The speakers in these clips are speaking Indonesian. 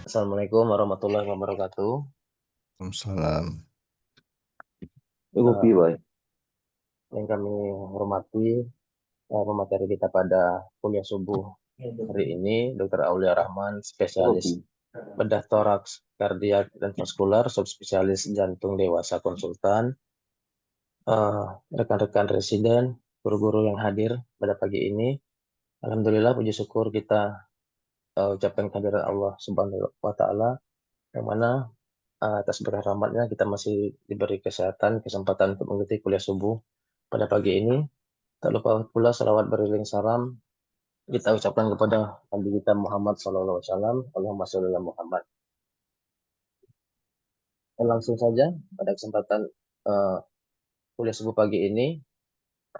Assalamualaikum warahmatullahi wabarakatuh. Waalaikumsalam. Ibu Boy, yang kami hormati, pemateri kita pada kuliah subuh hari ini, Dr. Aulia Rahman, spesialis bedah toraks, kardiak, dan vaskular, subspesialis jantung dewasa konsultan, eh, rekan-rekan residen, guru-guru yang hadir pada pagi ini. Alhamdulillah, puji syukur kita ucapkan kehadiran Allah Subhanahu wa Ta'ala, yang mana atas berkah rahmatnya kita masih diberi kesehatan, kesempatan untuk mengikuti kuliah subuh pada pagi ini. Tak lupa pula salawat beriring salam kita ucapkan kepada Nabi kita Muhammad SAW. Allahumma sholli ala Muhammad. Dan langsung saja pada kesempatan uh, kuliah subuh pagi ini,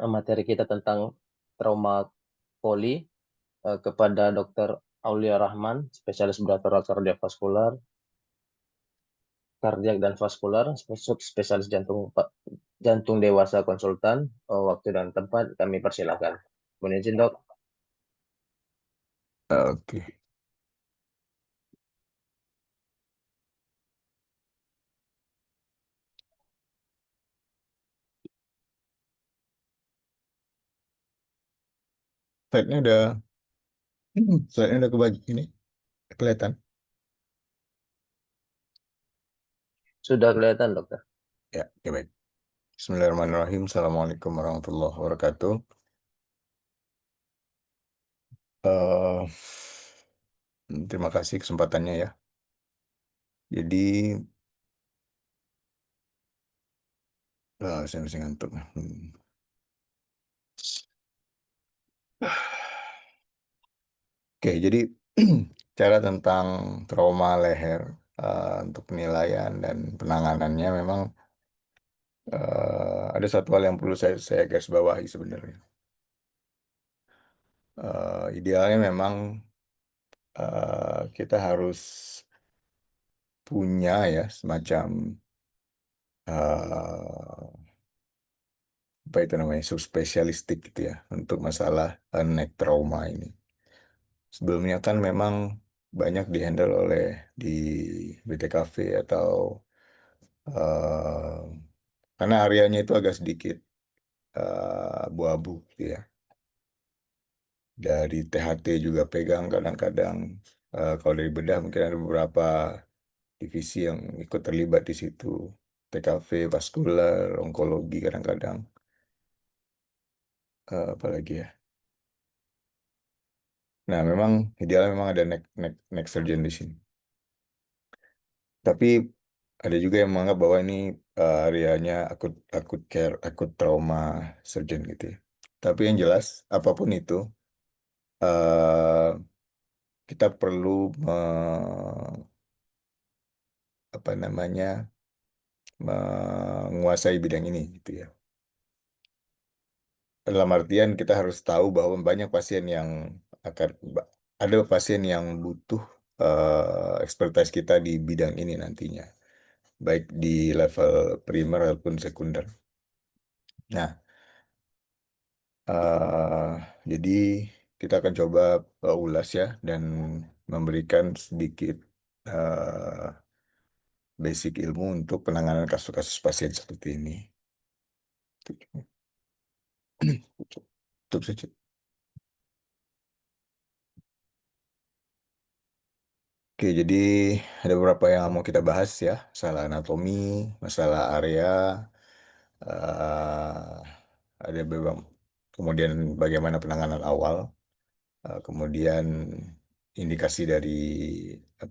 materi kita tentang trauma poli kepada Dr. Aulia Rahman, spesialis bedah torak kardiovaskular, kardiak dan vaskular, spesialis jantung dewasa konsultan. Waktu dan tempat kami persilakan. Mohon izin dok. Oke. Slide-nya udah, slide-nya udah kebagi ini, kelihatan. Sudah kelihatan dokter. Ya, oke baik. Bismillahirrahmanirrahim. Assalamualaikum warahmatullahi wabarakatuh. Eh, Terima kasih kesempatannya ya. Jadi, saya masih ngantuk. Oke, jadi cara tentang trauma leher untuk penilaian dan penanganannya memang ada satu hal yang perlu saya garis bawahi sebenarnya. Idealnya memang kita harus punya ya semacam eh, apa itu namanya subspesialistik gitu ya untuk masalah neck trauma ini. Sebelumnya kan memang banyak dihandle oleh di BTKV atau eh, karena areanya itu agak sedikit abu-abu gitu ya. Dari THT juga pegang kadang-kadang. Kalau dari bedah mungkin ada beberapa divisi yang ikut terlibat di situ. TKV, vaskular, onkologi kadang-kadang. Apalagi ya. Nah, memang idealnya memang ada neck surgeon di sini. Tapi ada juga yang menganggap bahwa ini areanya akut akut care, akut trauma surgeon gitu ya. Tapi yang jelas, apapun itu, eh, kita perlu apa namanya menguasai bidang ini gitu ya. Dalam artian kita harus tahu bahwa banyak pasien yang akan ada pasien yang butuh expertise kita di bidang ini nantinya, baik di level primer ataupun sekunder. Nah, eh, jadi kita akan coba ulas ya dan memberikan sedikit eh, basic ilmu untuk penanganan kasus-kasus pasien seperti ini. Tutup saja. Oke, jadi ada beberapa yang mau kita bahas ya, masalah anatomi, masalah area, eh, ada beberapa, kemudian bagaimana penanganan awal, kemudian indikasi dari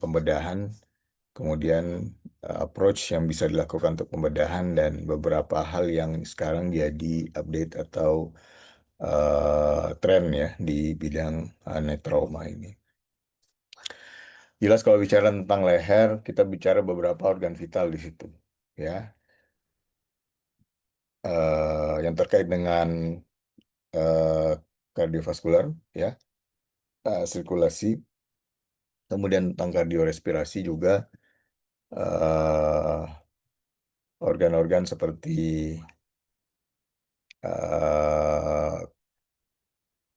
pembedahan, kemudian approach yang bisa dilakukan untuk pembedahan dan beberapa hal yang sekarang jadi update atau tren ya di bidang netrauma ini. Jelas kalau bicara tentang leher, kita bicara beberapa organ vital di situ, ya, yang terkait dengan eh, kardiovaskular, ya, sirkulasi, kemudian tentang kardiorespirasi juga, eh, organ-organ seperti eh,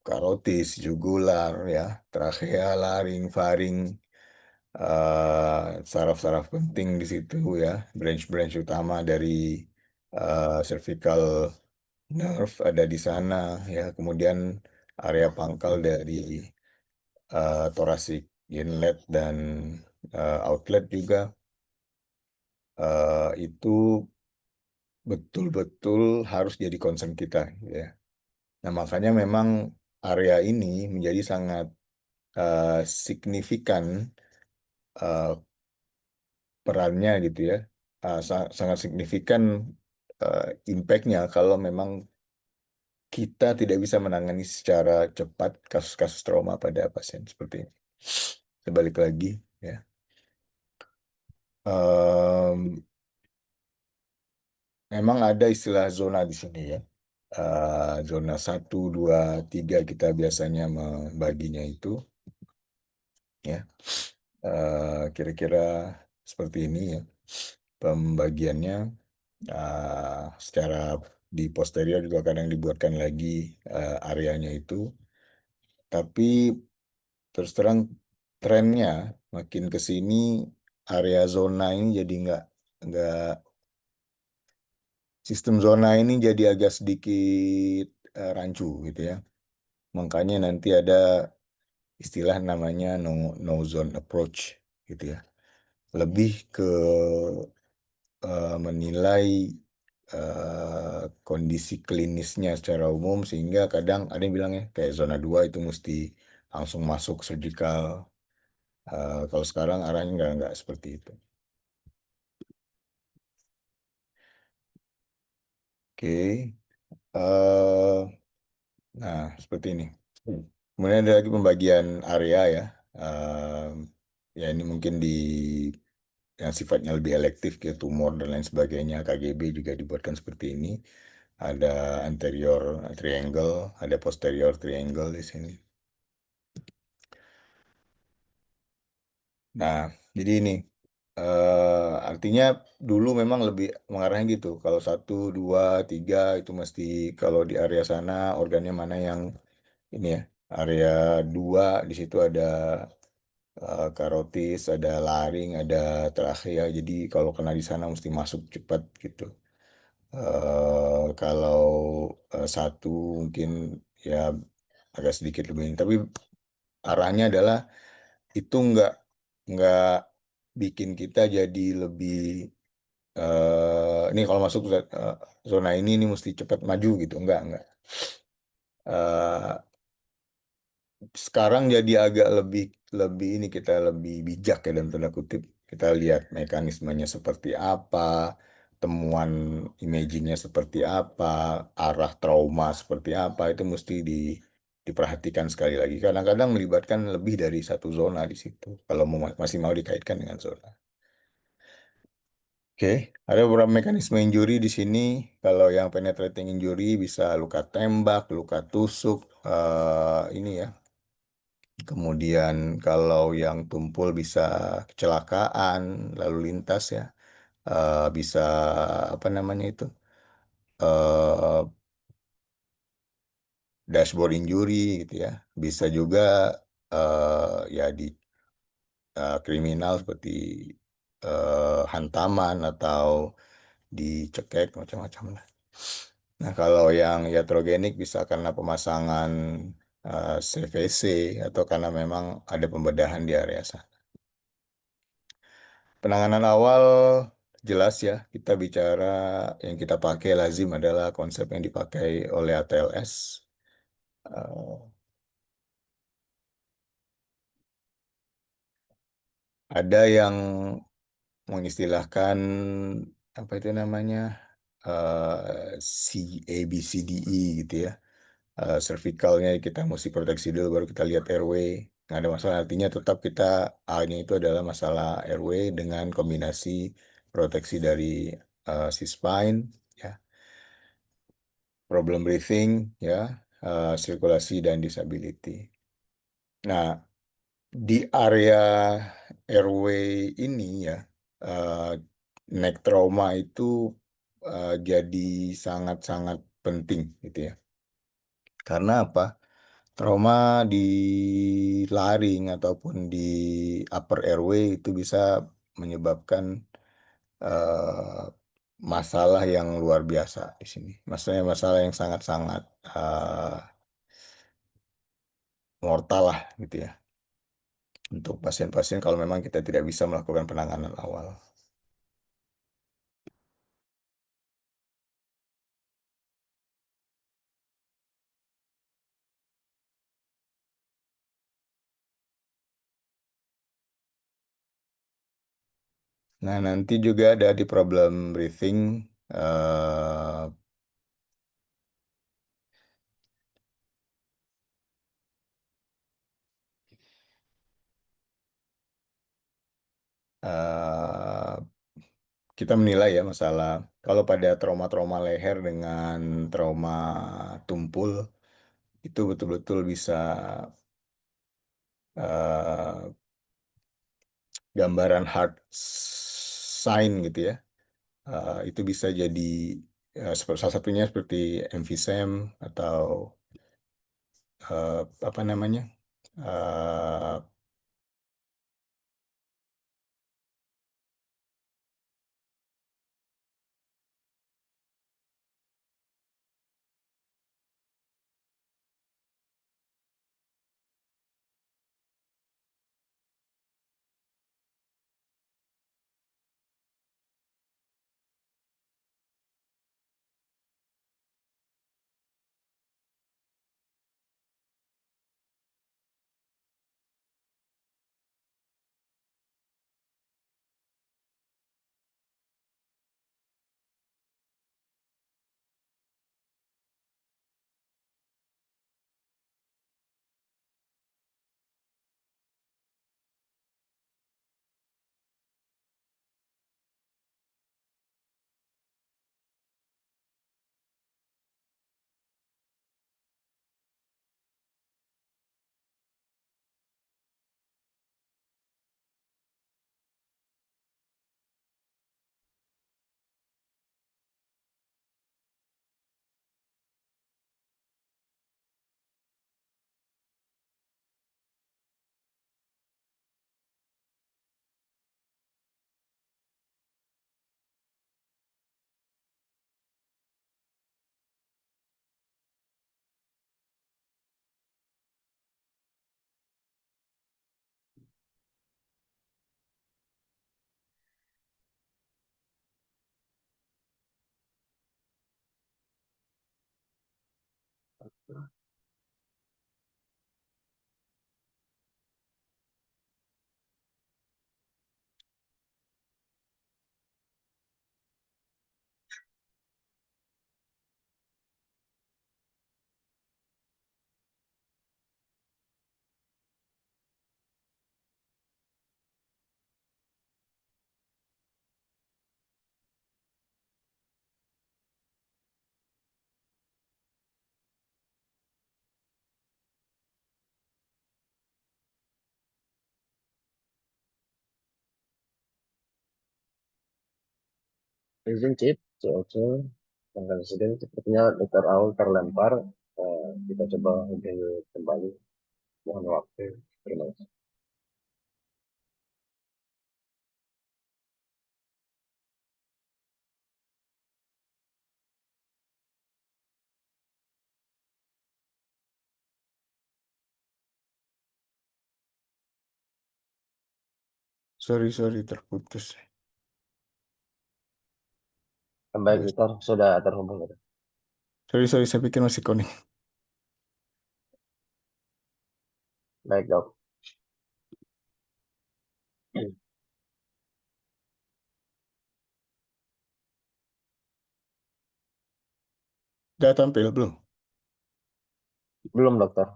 karotis, jugular, ya, trakea, laring, faring, saraf-saraf penting di situ ya, branch-branch utama dari cervical nerve ada di sana ya, kemudian area pangkal dari thoracic inlet dan outlet juga itu betul-betul harus jadi concern kita ya. Nah, makanya memang area ini menjadi sangat signifikan eh, perannya gitu ya. Sangat signifikan eh, impact-nya kalau memang kita tidak bisa menangani secara cepat kasus-kasus trauma pada pasien seperti ini. Sebalik lagi ya. Em, Memang ada istilah zona di sini ya. Zona 1, 2, 3 kita biasanya membaginya itu ya. Kira-kira seperti ini ya pembagiannya. Secara di posterior juga kadang dibuatkan lagi areanya itu. Tapi terus terang trennya makin ke sini area zona ini jadi nggak sistem zona ini jadi agak sedikit rancu gitu ya. Makanya nanti ada istilah namanya no zone approach gitu ya. Lebih ke menilai kondisi klinisnya secara umum sehingga kadang ada yang bilang ya kayak zona 2 itu mesti langsung masuk surgical. Kalau sekarang arahnya nggak seperti itu. Oke. eh Nah, seperti ini. Kemudian ada lagi pembagian area ya. Ya ini mungkin di yang sifatnya lebih elektif kayak tumor dan lain sebagainya. KGB juga dibuatkan seperti ini. Ada anterior triangle, ada posterior triangle di sini. Nah, jadi ini artinya dulu memang lebih mengarahnya gitu. Kalau 1, 2, 3 itu mesti kalau di area sana organnya mana yang ini ya. Area 2 di situ ada karotis, ada laring, ada trachea. Jadi kalau kena di sana mesti masuk cepat gitu. Kalau 1 mungkin ya agak sedikit lebih ini. Tapi arahnya adalah itu nggak bikin kita jadi lebih ini kalau masuk zona ini mesti cepat maju gitu. Enggak. Eh, Sekarang jadi agak lebih lebih ini kita lebih bijak ya dalam tanda kutip. Kita lihat mekanismenya seperti apa, temuan imagingnya seperti apa, arah trauma seperti apa itu mesti diperhatikan sekali lagi. Kadang-kadang melibatkan lebih dari satu zona di situ. Kalau masih mau dikaitkan dengan zona. Oke, ada beberapa mekanisme injury di sini. Kalau yang penetrating injury bisa luka tembak, luka tusuk, ini ya. Kemudian kalau yang tumpul bisa kecelakaan, lalu lintas ya, bisa apa namanya itu, eh dashboard injury gitu ya. Bisa juga ya di kriminal seperti hantaman atau dicekek macam-macam lah. Nah, kalau yang iatrogenik bisa karena pemasangan CVC atau karena memang ada pembedahan di area sana. Penanganan awal jelas ya, kita bicara yang kita pakai lazim adalah konsep yang dipakai oleh ATLS. Eh, ada yang mengistilahkan apa itu namanya C A B C D E gitu ya. Cervicalnya kita mesti proteksi dulu baru kita lihat airway. Nggak ada masalah artinya tetap kita A-nya itu adalah masalah airway dengan kombinasi proteksi dari si spine ya, problem breathing ya, sirkulasi dan disability. Nah, di area airway ini ya, eh, neck trauma itu jadi sangat-sangat penting gitu ya. Karena apa? Trauma di laring ataupun di upper airway itu bisa menyebabkan eh, masalah yang luar biasa di sini. Maksudnya masalah yang sangat-sangat mortal lah gitu ya. Untuk pasien-pasien kalau memang kita tidak bisa melakukan penanganan awal. Nah, nanti juga ada di problem breathing. eh eh, kita menilai ya masalah kalau pada trauma-trauma leher dengan trauma tumpul itu betul-betul bisa eh, gambaran heart sign gitu ya. Itu bisa jadi seperti salah satunya seperti emphysem atau apa namanya eh, Izin Cip, COC, tanggal insiden sepertinya Dr. Aul terlempar. Kita coba hubungi kembali. Mohon waktu. Terima kasih. sorry terputus. Baik, Udah. Victor, sudah terhubung. Gitu. Sorry saya pikir masih connect. Baik, dok. Udah tampil belum? Belum, dokter.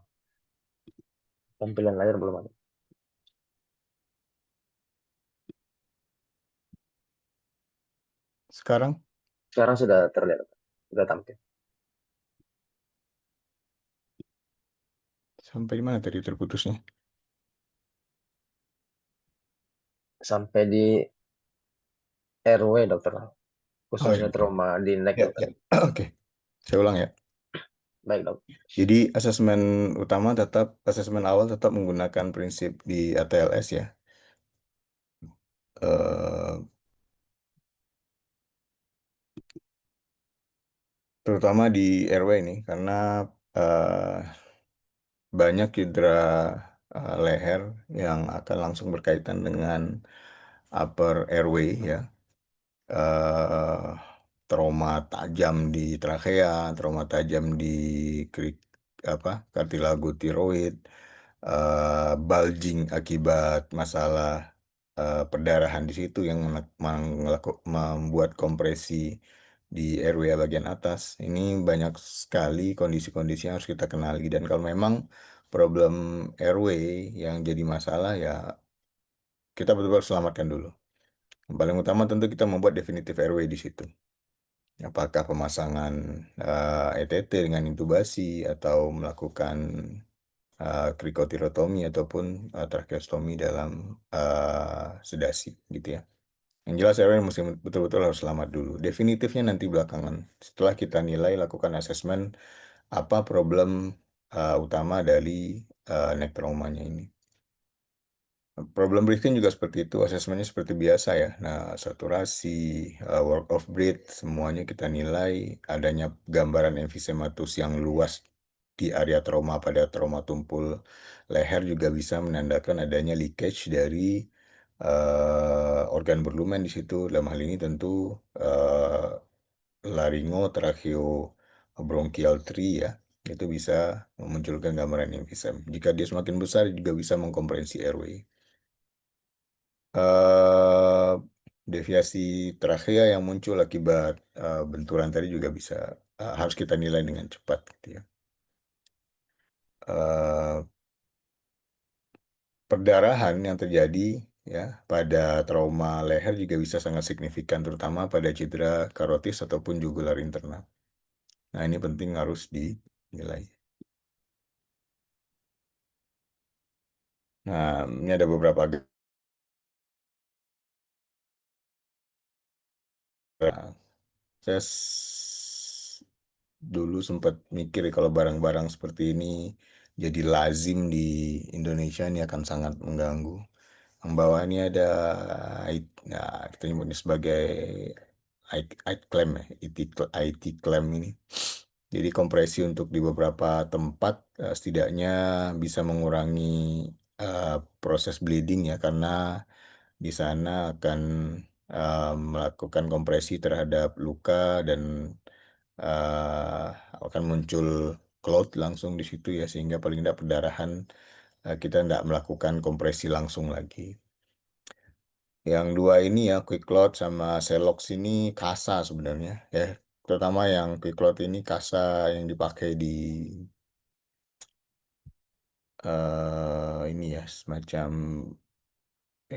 Tampilan layar belum ada. Sekarang Sekarang sudah terlihat. Sudah tampil. sampai di mana tadi terputusnya? Sampai di RW, dokter. Oh ya, Khususnya trauma di neck, ya, dokter. ya. Oke, saya ulang ya. Baik, dok. Jadi asesmen awal tetap menggunakan prinsip di ATLS ya. Eh, Terutama di RW ini karena eh, banyak cedera leher yang akan langsung berkaitan dengan upper airway ya. eh Trauma tajam di trakea, trauma tajam di krik apa kartilago tiroid, bulging akibat masalah perdarahan di situ yang membuat kompresi di airway bagian atas. Ini banyak sekali kondisi-kondisi yang harus kita kenali dan kalau memang problem airway yang jadi masalah ya kita betul-betul selamatkan dulu. Yang paling utama tentu kita membuat definitif airway di situ. Apakah pemasangan ETT dengan intubasi atau melakukan krikotirotomi ataupun tracheostomi dalam sedasi gitu ya. Yang jelas airway mesti betul-betul harus selamat dulu. Definitifnya nanti belakangan. Setelah kita nilai, lakukan asesmen apa problem utama dari neck traumanya ini. Problem breathing juga seperti itu, asesmennya seperti biasa ya. Nah, saturasi, work of breath, semuanya kita nilai adanya gambaran emfisematus yang luas di area trauma pada trauma tumpul leher juga bisa menandakan adanya leakage dari organ berlumen di situ. Dalam hal ini tentu laringo, tracheo, bronchial tree ya. Itu bisa memunculkan gambaran emfisem. Jika dia semakin besar juga bisa mengkompresi airway eh deviasi trachea yang muncul akibat benturan tadi juga bisa harus kita nilai dengan cepat gitu ya. Eh, Perdarahan yang terjadi ya pada trauma leher juga bisa sangat signifikan terutama pada cedera karotis ataupun jugular internal. Nah, ini penting harus dinilai. Nah, ini ada beberapa gejala. Saya dulu sempat mikir kalau barang-barang seperti ini jadi lazim di Indonesia ini akan sangat mengganggu. Yang bawah ini ada nah, kita nyebutnya sebagai IT claim ya, IT claim ini. Jadi kompresi untuk di beberapa tempat setidaknya bisa mengurangi proses bleeding ya karena di sana akan melakukan kompresi terhadap luka dan eh, akan muncul clot langsung di situ ya sehingga paling tidak perdarahan kita tidak melakukan kompresi langsung lagi. Yang dua ini ya quick clot sama Celox ini kasa sebenarnya ya. Terutama yang quick clot ini kasa yang dipakai di ini ya semacam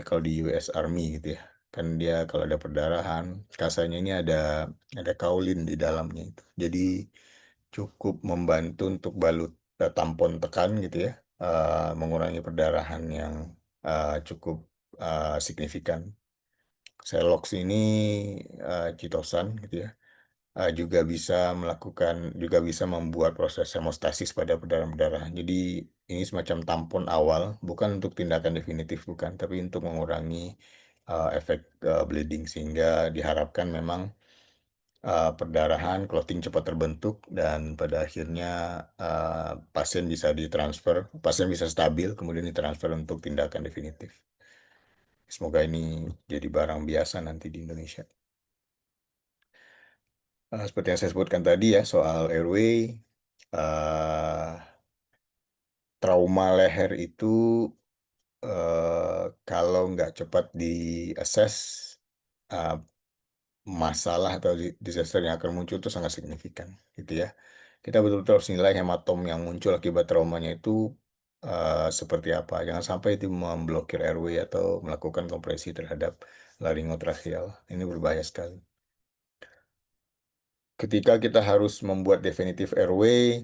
kalau di US Army gitu ya. Kan dia kalau ada perdarahan, kasanya ini ada kaulin di dalamnya itu. Jadi cukup membantu untuk balut tampon tekan gitu ya, mengurangi perdarahan yang cukup signifikan. Selox ini citosan gitu ya, juga bisa membuat proses hemostasis pada perdarahan-perdarahan. Jadi ini semacam tampon awal, bukan untuk tindakan definitif bukan, tapi untuk mengurangi efek bleeding sehingga diharapkan memang perdarahan, clotting cepat terbentuk dan pada akhirnya pasien bisa stabil kemudian ditransfer untuk tindakan definitif. Semoga ini jadi barang biasa nanti di Indonesia. Seperti yang saya sebutkan tadi ya soal airway, eh, trauma leher itu kalau nggak cepat di-assess, eh, masalah atau disaster yang akan muncul itu sangat signifikan gitu ya. Kita betul-betul harus nilai hematom yang muncul akibat traumanya itu seperti apa. Jangan sampai itu memblokir airway atau melakukan kompresi terhadap laringotracheal. Ini berbahaya sekali. Ketika kita harus membuat definitif airway,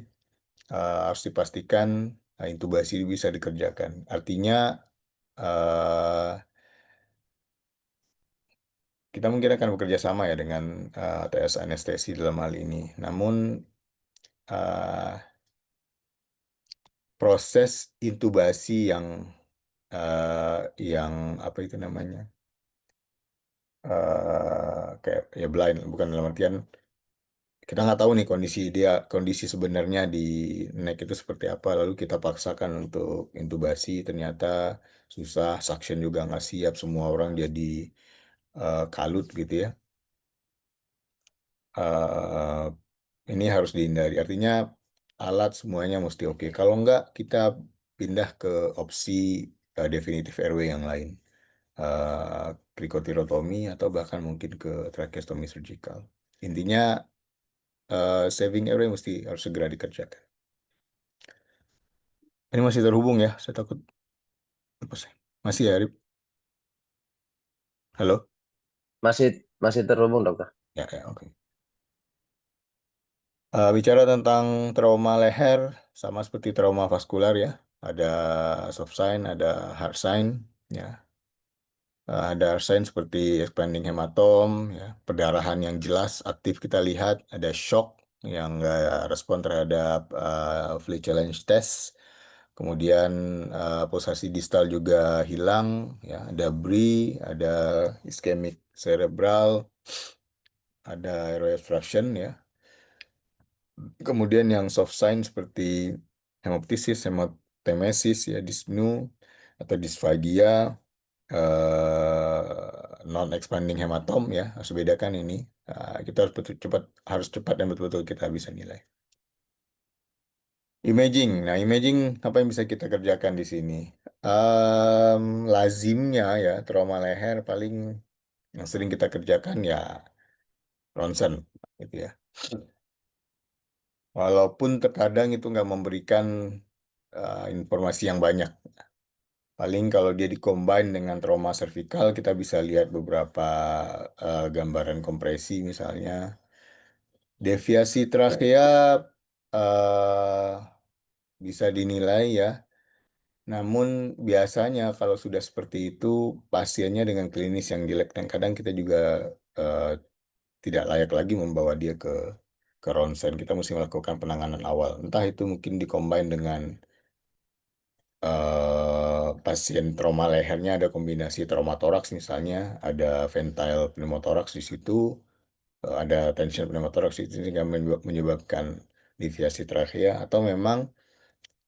harus dipastikan intubasi bisa dikerjakan. Artinya eh, kita mungkin akan bekerja sama ya dengan TS anestesi dalam hal ini. Namun uh, proses intubasi yang apa itu namanya, kayak ya blind, bukan dalam artian kita nggak tahu nih kondisi sebenarnya di neck itu seperti apa, lalu kita paksakan untuk intubasi, ternyata susah, suction juga nggak siap, semua orang jadi kalut gitu ya. Eh, ini harus dihindari. Artinya alat semuanya mesti oke. Kalau nggak, kita pindah ke opsi definitif airway yang lain. Eh krikotirotomi atau bahkan mungkin ke tracheostomy surgical. Intinya saving airway mesti harus segera dikerjakan. Ini masih terhubung ya, saya takut lepas. Masih ya, Rip? Halo? Masih masih terhubung, dokter. Ya, ya, oke. Bicara tentang trauma leher, sama seperti trauma vaskular ya. Ada soft sign, ada hard sign, ya. Ada sign seperti expanding hematom, ya, perdarahan yang jelas aktif kita lihat, ada shock yang nggak respon terhadap Flea challenge test, kemudian pulsasi distal juga hilang, ya, ada BRI, ada ischemic cerebral, ada airway obstruction, ya, kemudian yang soft sign seperti hemoptysis, hemotemesis, ya, dyspnea atau disfagia, non expanding hematom, ya, harus bedakan ini. Kita harus cepat dan betul-betul kita bisa nilai. Imaging. Nah, imaging apa yang bisa kita kerjakan di sini? Lazimnya ya trauma leher paling yang sering kita kerjakan ya ronsen gitu ya. Walaupun terkadang itu nggak memberikan informasi yang banyak. Paling kalau dia dikombin dengan trauma servikal, kita bisa lihat beberapa gambaran kompresi misalnya. Deviasi trachea eh, bisa dinilai ya. Namun biasanya kalau sudah seperti itu, pasiennya dengan klinis yang jelek dan kadang kita juga eh, tidak layak lagi membawa dia ke ronsen. Kita mesti melakukan penanganan awal. Entah itu mungkin dikombin dengan pasien trauma lehernya ada kombinasi trauma toraks misalnya, ada ventile pneumotoraks di situ, ada tension pneumotoraks itu sehingga menyebabkan deviasi trachea, atau memang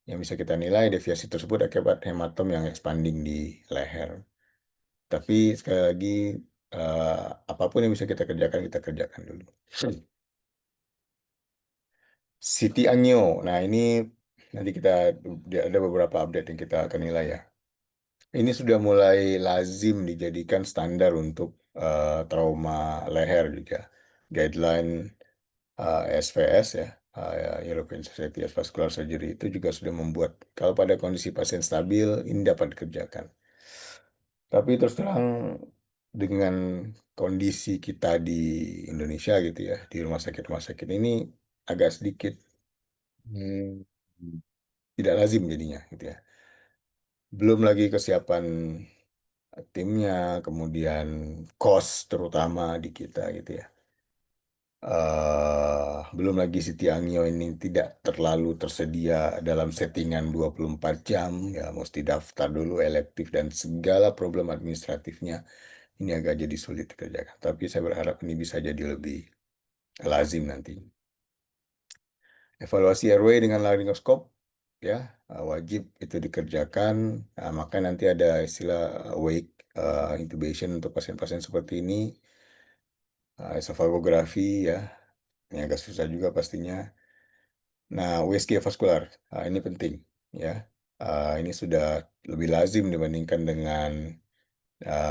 yang bisa kita nilai deviasi tersebut akibat hematom yang expanding di leher. Tapi sekali lagi eh, apapun yang bisa kita kerjakan dulu. Siti Angio. Nah, ini nanti ada beberapa update yang kita akan nilai ya. Ini sudah mulai lazim dijadikan standar untuk trauma leher juga. Guideline SVS ya, European Society of Vascular Surgery itu juga sudah membuat kalau pada kondisi pasien stabil ini dapat dikerjakan. Tapi terus terang dengan kondisi kita di Indonesia gitu ya, di rumah sakit ini agak sedikit hmm, tidak lazim jadinya gitu ya. Belum lagi kesiapan timnya, kemudian cost terutama di kita gitu ya. Belum lagi si Tiangyo ini tidak terlalu tersedia dalam settingan 24 jam, ya mesti daftar dulu elektif dan segala problem administratifnya ini agak jadi sulit dikerjakan. Tapi saya berharap ini bisa jadi lebih lazim nanti. Evaluasi airway dengan laryngoskop ya wajib itu dikerjakan. Nah, maka nanti ada istilah wake intubation untuk pasien-pasien seperti ini. Esofagografi ya, ini agak susah juga pastinya. Nah, USG vaskular, ini penting ya. Ini sudah lebih lazim dibandingkan dengan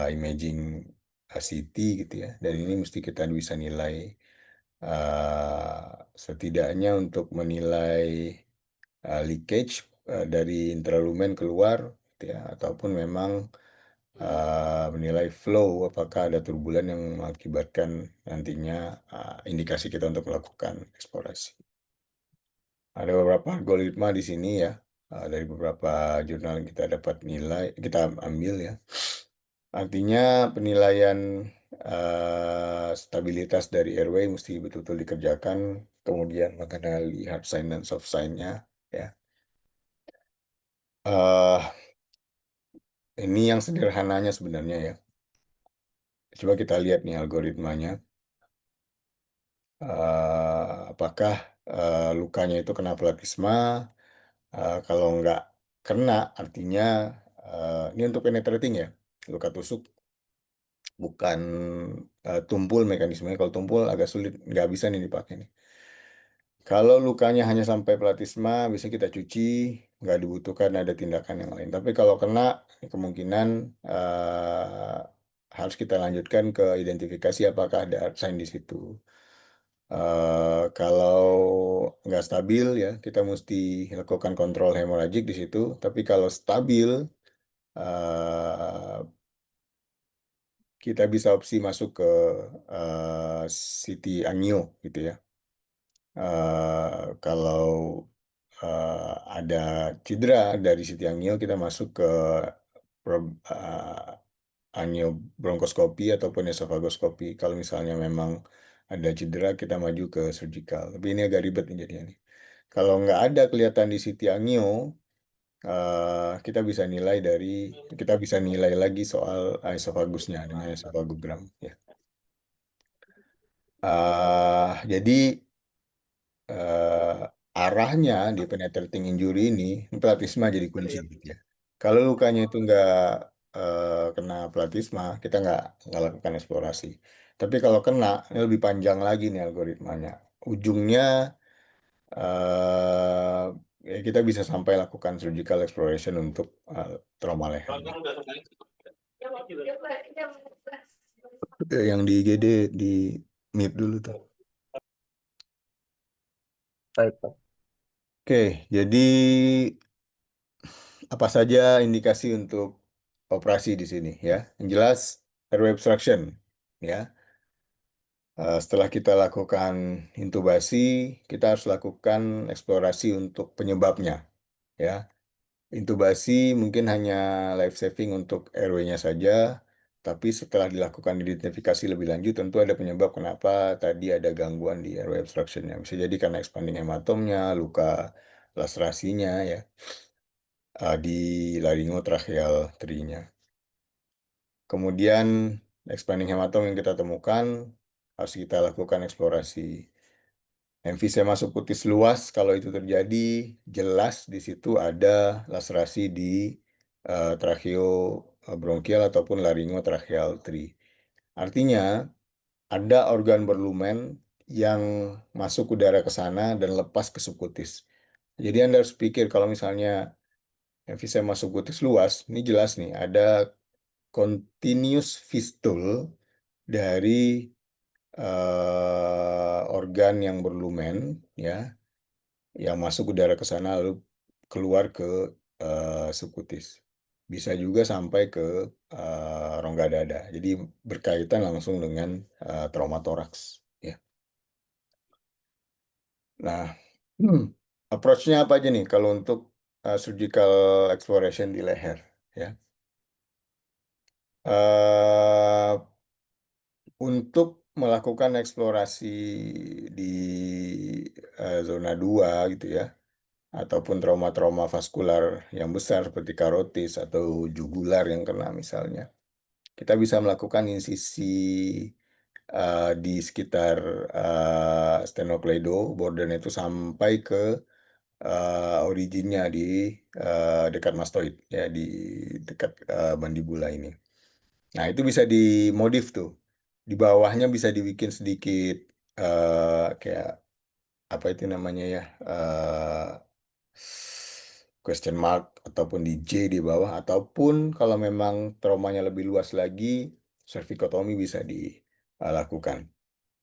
imaging CT gitu ya. Dan ini mesti kita bisa nilai setidaknya untuk menilai leakage dari intralumen keluar gitu ya, ataupun memang menilai flow apakah ada turbulen yang mengakibatkan nantinya indikasi kita untuk melakukan eksplorasi. Ada beberapa algoritma di sini ya, dari beberapa jurnal yang kita dapat nilai, kita ambil ya. Artinya penilaian stabilitas dari airway mesti betul-betul dikerjakan kemudian mengenali hard sign dan soft sign-nya, ya. eh ini yang sederhananya sebenarnya ya. Coba kita lihat nih algoritmanya. Apakah lukanya itu kena platisma? Kalau nggak kena, artinya ini untuk penetrating ya. Luka tusuk bukan tumpul mekanismenya. Kalau tumpul agak sulit, nggak bisa nih dipakai nih. Kalau lukanya hanya sampai platisma, bisa kita cuci, nggak dibutuhkan ada tindakan yang lain. Tapi kalau kena, kemungkinan harus kita lanjutkan ke identifikasi apakah ada sign di situ. Kalau nggak stabil ya, kita mesti lakukan kontrol hemoragik di situ. Tapi kalau stabil, eh, kita bisa opsi masuk ke CT angio gitu ya. Kalau ada cedera dari CT angio, kita masuk ke angiobronkoskopi ataupun esofagoskopi. Kalau misalnya memang ada cedera, kita maju ke surgical. Tapi ini agak ribet nih jadinya nih. Kalau nggak ada kelihatan di CT angio, kita bisa nilai kita bisa nilai lagi soal esofagusnya dengan esofagogram. Ya. Jadi eh, arahnya di penetrating injury ini platisma jadi kunci gitu ya. Kalau lukanya itu nggak kena platisma, kita nggak lakukan eksplorasi. Tapi kalau kena, ini lebih panjang lagi nih algoritmanya. Ujungnya eh, ya kita bisa sampai lakukan surgical exploration untuk trauma leher. Yang di IGD di mute dulu tuh. Baik, Pak. Oke, jadi apa saja indikasi untuk operasi di sini ya? Yang jelas airway obstruction ya. Setelah kita lakukan intubasi, kita harus lakukan eksplorasi untuk penyebabnya ya. Intubasi mungkin hanya life saving untuk airway-nya saja, tapi setelah dilakukan identifikasi lebih lanjut tentu ada penyebab kenapa tadi ada gangguan di airway obstruction-nya. Bisa jadi karena expanding hematomnya, luka laserasinya ya, di laryngotracheal tree-nya. Kemudian expanding hematom yang kita temukan harus kita lakukan eksplorasi. Emfisema subkutis luas kalau itu terjadi jelas di situ ada laserasi di tracheobronchial ataupun laryngotracheal tree. Artinya ada organ berlumen yang masuk udara ke sana dan lepas ke subkutis. Jadi Anda harus pikir kalau misalnya emfisema subkutis luas, ini jelas nih ada continuous fistule dari organ yang berlumen ya yang masuk udara ke sana lalu keluar ke subkutis. Bisa juga sampai ke rongga dada. Jadi berkaitan langsung dengan trauma toraks ya. Nah, approach-nya apa aja nih kalau untuk surgical exploration di leher ya. Eh, untuk melakukan eksplorasi di zona 2 gitu ya, ataupun trauma-trauma vaskular yang besar seperti karotis atau jugular yang kena misalnya. Kita bisa melakukan insisi di sekitar sternocleido, bordernya itu sampai ke originnya di dekat mastoid, ya di dekat mandibula ini. Nah, itu bisa dimodif tuh. Di bawahnya bisa dibikin sedikit kayak apa itu namanya ya? Question mark ataupun di J di bawah ataupun kalau memang traumanya lebih luas lagi, cervicotomy bisa dilakukan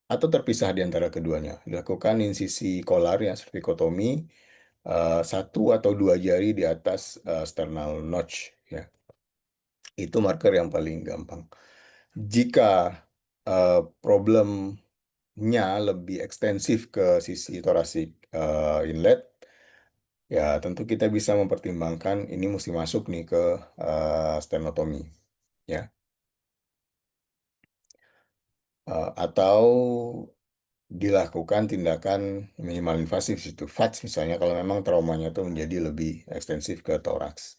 atau terpisah di antara keduanya. Dilakukan insisi kolar ya, cervicotomy satu atau dua jari di atas sternal notch ya. Itu marker yang paling gampang. Jika problemnya lebih ekstensif ke sisi thoracic inlet, ya tentu kita bisa mempertimbangkan ini mesti masuk nih ke stenotomi, ya. Atau dilakukan tindakan minimal invasif situ VATS misalnya kalau memang traumanya itu menjadi lebih ekstensif ke toraks.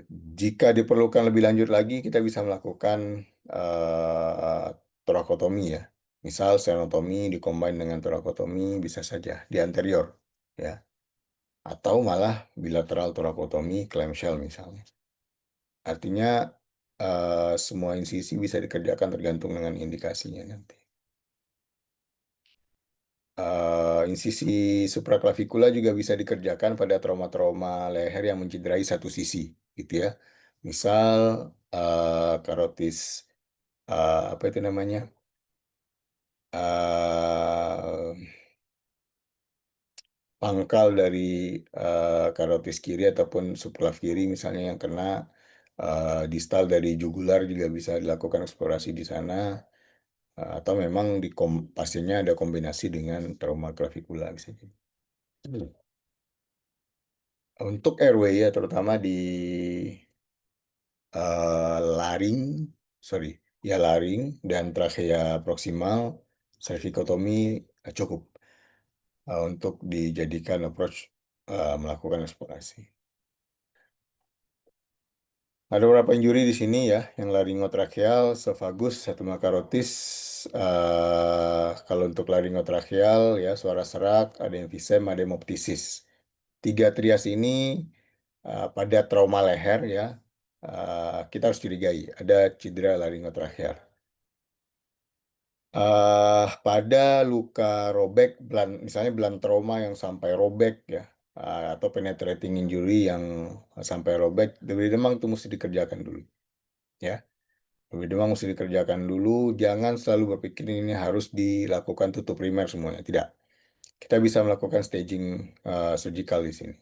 Jika diperlukan lebih lanjut lagi, kita bisa melakukan eh, torakotomi ya. Misal stenotomi dikombin dengan torakotomi bisa saja di anterior ya. Atau malah bilateral torakotomi clamshell misalnya. Artinya semua insisi bisa dikerjakan tergantung dengan indikasinya nanti. Insisi supraklavikula juga bisa dikerjakan pada trauma-trauma leher yang mencederai satu sisi, gitu ya. Misal karotis apa itu namanya? eh, Pangkal dari karotis kiri ataupun subklaf kiri misalnya yang kena distal dari jugular juga bisa dilakukan eksplorasi di sana. Atau memang pasiennya ada kombinasi dengan trauma clavicular bisa jadi. Untuk airway ya terutama di laring, sorry, ya laring dan trachea proksimal, cervicotomy cukup untuk dijadikan approach melakukan eksplorasi. Ada beberapa injury di sini ya, yang laryngotracheal, esophagus, sternum carotis. Kalau untuk laryngotracheal ya suara serak, ada emfisem, ada hemoptysis. Tiga trias ini pada trauma leher ya, kita harus curigai ada cedera laryngotracheal. Pada luka robek, misalnya belang trauma yang sampai robek ya, atau penetrating injury yang sampai robek, debri demang itu mesti dikerjakan dulu ya. Debri demang mesti dikerjakan dulu, jangan selalu berpikir ini harus dilakukan tutup primer semuanya. Tidak, kita bisa melakukan staging surgical di sini.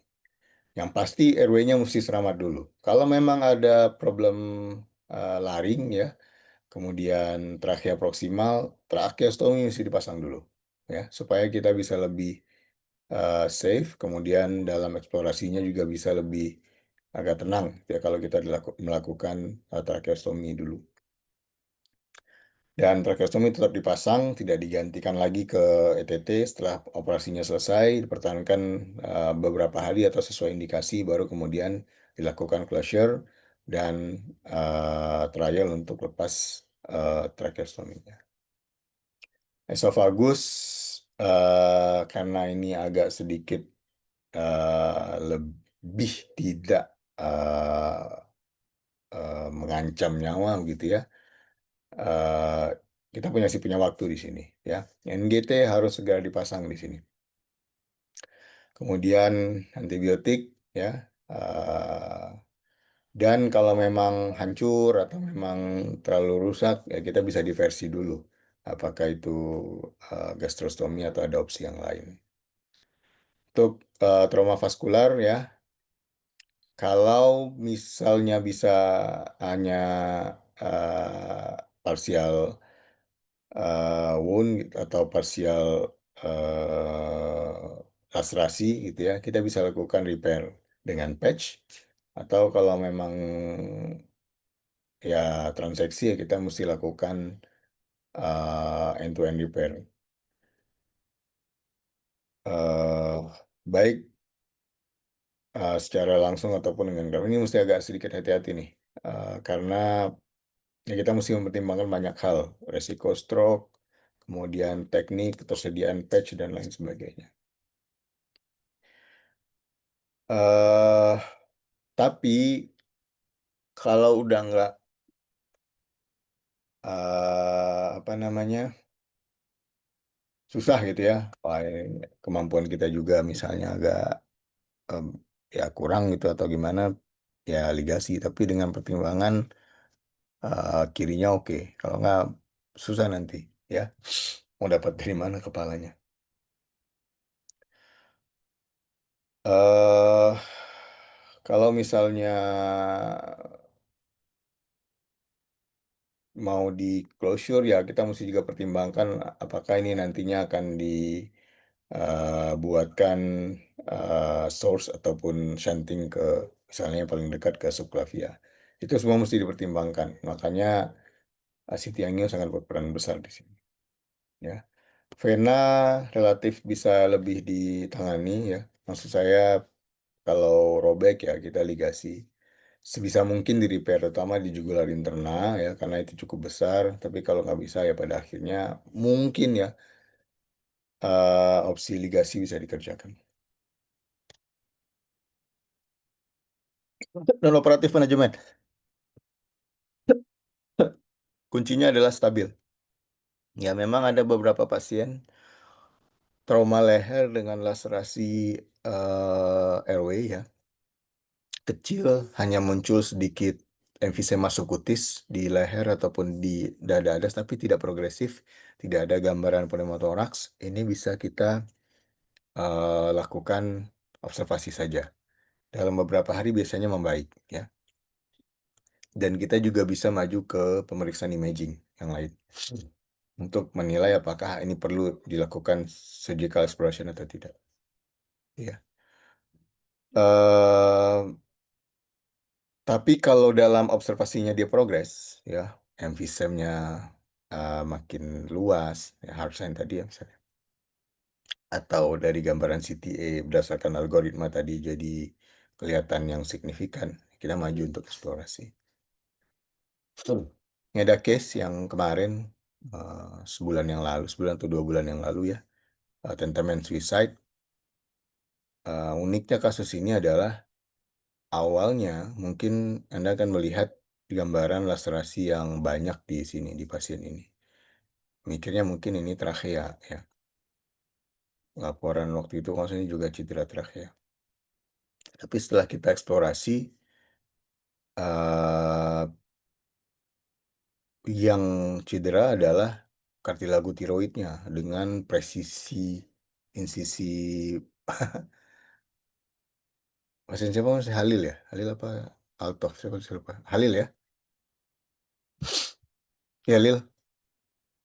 Yang pasti RW-nya mesti selamat dulu. Kalau memang ada problem laring ya, kemudian trachea proksimal, tracheostomi mesti dipasang dulu ya, supaya kita bisa lebih safe. Kemudian dalam eksplorasinya juga bisa lebih agak tenang ya kalau kita melakukan tracheostomi dulu. Dan tracheostomi tetap dipasang, tidak digantikan lagi ke ETT setelah operasinya selesai, dipertahankan beberapa hari atau sesuai indikasi, baru kemudian dilakukan closure dan trial untuk lepas tracheostominya. Esophagus, karena ini agak sedikit lebih tidak eh, mengancam nyawa gitu ya. eh, Kita punya waktu di sini ya. NGT harus segera dipasang di sini. Kemudian antibiotik ya. eh, dan kalau memang hancur atau memang terlalu rusak ya kita bisa diversi dulu. Apakah itu gastrostomi atau ada opsi yang lain. Untuk trauma vaskular ya, kalau misalnya bisa hanya parsial wound gitu, atau parsial laserasi gitu ya, kita bisa lakukan repair dengan patch atau kalau memang ya transeksi ya kita mesti lakukan end-to-end repair. Baik secara langsung ataupun dengan graf ini mesti agak sedikit hati-hati nih. Karena ya kita mesti mempertimbangkan banyak hal, resiko stroke, kemudian teknik, ketersediaan patch dan lain sebagainya. eh tapi kalau udah nggak apa namanya susah gitu ya, kemampuan kita juga misalnya agak em, ya kurang gitu atau gimana, ya ligasi. Tapi dengan pertimbangan kirinya oke, kalau nggak susah nanti ya mau dapat dari mana kepalanya. eh Kalau misalnya mau di closure ya kita mesti juga pertimbangkan apakah ini nantinya akan dibuatkan source ataupun shunting ke misalnya yang paling dekat ke subclavia. Itu semua mesti dipertimbangkan. Makanya CT angio sangat berperan besar di sini. Ya. Vena relatif bisa lebih ditangani ya. Maksud saya kalau robek ya kita ligasi. Sebisa mungkin di repair, terutama di jugular interna ya, karena itu cukup besar. Tapi kalau nggak bisa ya pada akhirnya mungkin ya opsi ligasi bisa dikerjakan. Dan operatif manajemen, kuncinya adalah stabil. Ya memang ada beberapa pasien trauma leher dengan laserasi airway ya. Kecil, hanya muncul sedikit emfisema sukutis di leher ataupun di dada atas, tapi tidak progresif, tidak ada gambaran pneumotoraks. Ini bisa kita lakukan observasi saja. Dalam beberapa hari biasanya membaik, ya. Dan kita juga bisa maju ke pemeriksaan imaging yang lain untuk menilai apakah ini perlu dilakukan surgical exploration atau tidak. Ya. Eh, Tapi kalau dalam observasinya dia progres, ya, emfisemnya makin luas, ya, Harpsen tadi ya misalnya, atau dari gambaran CTA berdasarkan algoritma tadi jadi kelihatan yang signifikan, kita maju untuk eksplorasi. Ini ada case yang kemarin sebulan yang lalu, sebulan atau 2 bulan yang lalu ya, tentament suicide. Uniknya kasus ini adalah awalnya mungkin Anda akan melihat gambaran laserasi yang banyak di sini, di pasien ini. Mikirnya mungkin ini trachea ya. Laporan waktu itu maksudnya juga cedera trachea. Tapi setelah kita eksplorasi, eh, yang cedera adalah kartilago tiroidnya dengan presisi insisi. Pasien siapa mas? Halil ya? Halil apa? Altof, saya lupa. Halil ya? Ya Halil.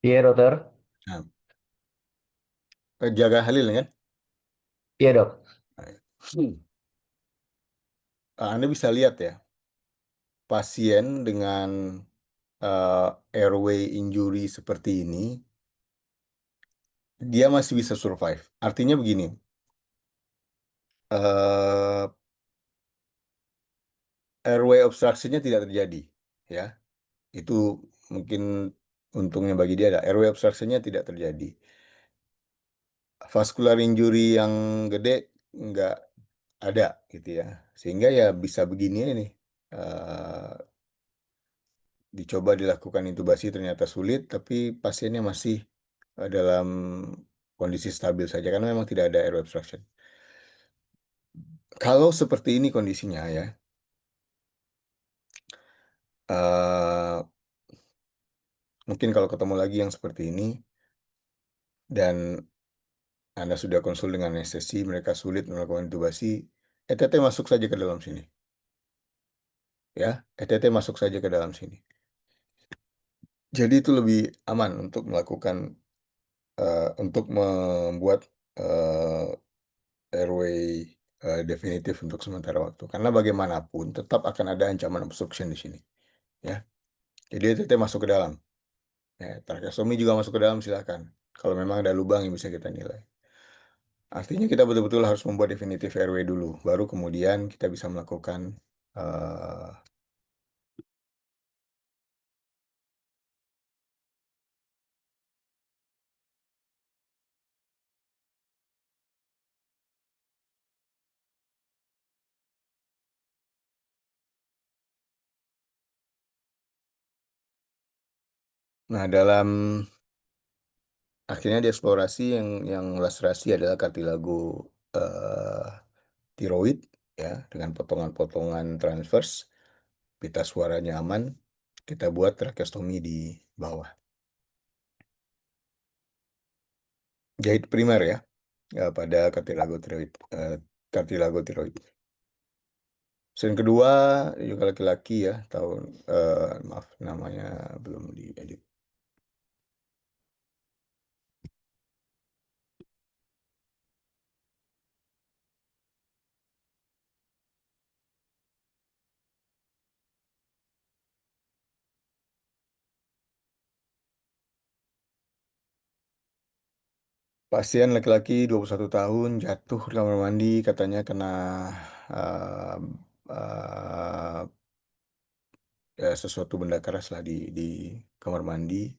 Iya dokter, Nah, jaga Halil kan? iya dok. Hmm. Anda bisa lihat ya, pasien dengan airway injury seperti ini, dia masih bisa survive. Artinya begini, eh airway obstruction-nya tidak terjadi, ya. Itu mungkin untungnya bagi dia ada airway obstruction-nya tidak terjadi. Vascular injury yang gede nggak ada gitu ya. Sehingga ya bisa begini nih. eh, Dicoba dilakukan intubasi ternyata sulit, tapi pasiennya masih dalam kondisi stabil saja karena memang tidak ada airway obstruction. Kalau seperti ini kondisinya ya, eh, mungkin kalau ketemu lagi yang seperti ini dan Anda sudah konsul dengan anestesi, mereka sulit melakukan intubasi, ETT masuk saja ke dalam sini. Ya, ETT masuk saja ke dalam sini. Jadi itu lebih aman untuk melakukan, untuk membuat eh, airway definitif untuk sementara waktu. Karena bagaimanapun tetap akan ada ancaman obstruction di sini. Ya, jadi ETT masuk ke dalam. Ya, tracheostomi juga masuk ke dalam silakan. Kalau memang ada lubang yang bisa kita nilai. Artinya kita betul-betul harus membuat definitif airway dulu, baru kemudian kita bisa melakukan eh, nah dalam akhirnya dieksplorasi yang laserasi adalah kartilago eh, tiroid ya dengan potongan-potongan transverse, pita suaranya aman, kita buat tracheostomi di bawah. Jahit primer ya, ya pada kartilago tiroid, kartilago tiroid. Pasien kedua juga laki-laki ya, tahun maaf namanya belum diedit. Pasien laki-laki 21 tahun jatuh di kamar mandi, katanya kena uh, uh, ya, sesuatu benda keras lah di kamar mandi.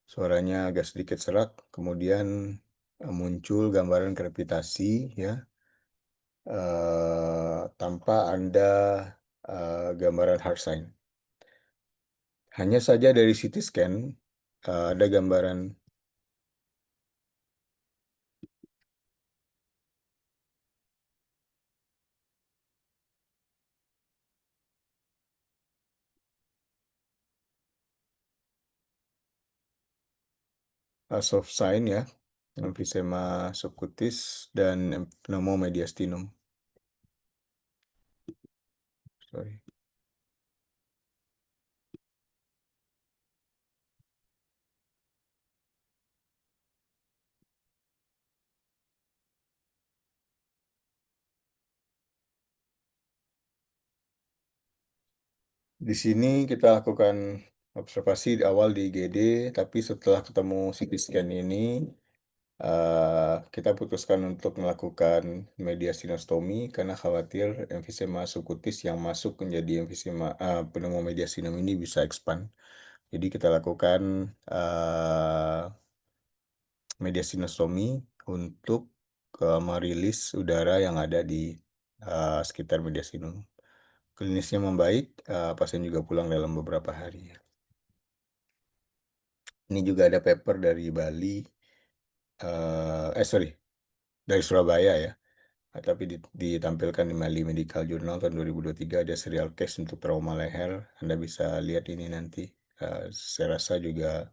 Suaranya agak sedikit serak, kemudian muncul gambaran gravitasi ya, tanpa ada gambaran heart sign. Hanya saja dari CT scan ada gambaran soft sign ya, emfisema subcutis dan pneumomediastinum. Sorry. Di sini kita lakukan observasi di awal di IGD, tapi setelah ketemu CT scan ini, kita putuskan untuk melakukan mediastinostomi karena khawatir emfisema subcutis yang masuk menjadi emfisema pneumomediastinum ini bisa expand. Jadi kita lakukan mediastinostomi untuk merilis udara yang ada di sekitar mediastinum. Klinisnya membaik, pasien juga pulang dalam beberapa hari. Ini juga ada paper dari Bali, dari Surabaya ya, tapi ditampilkan di Bali Medical Journal tahun 2023, ada serial case untuk trauma leher. Anda bisa lihat ini nanti. Saya rasa juga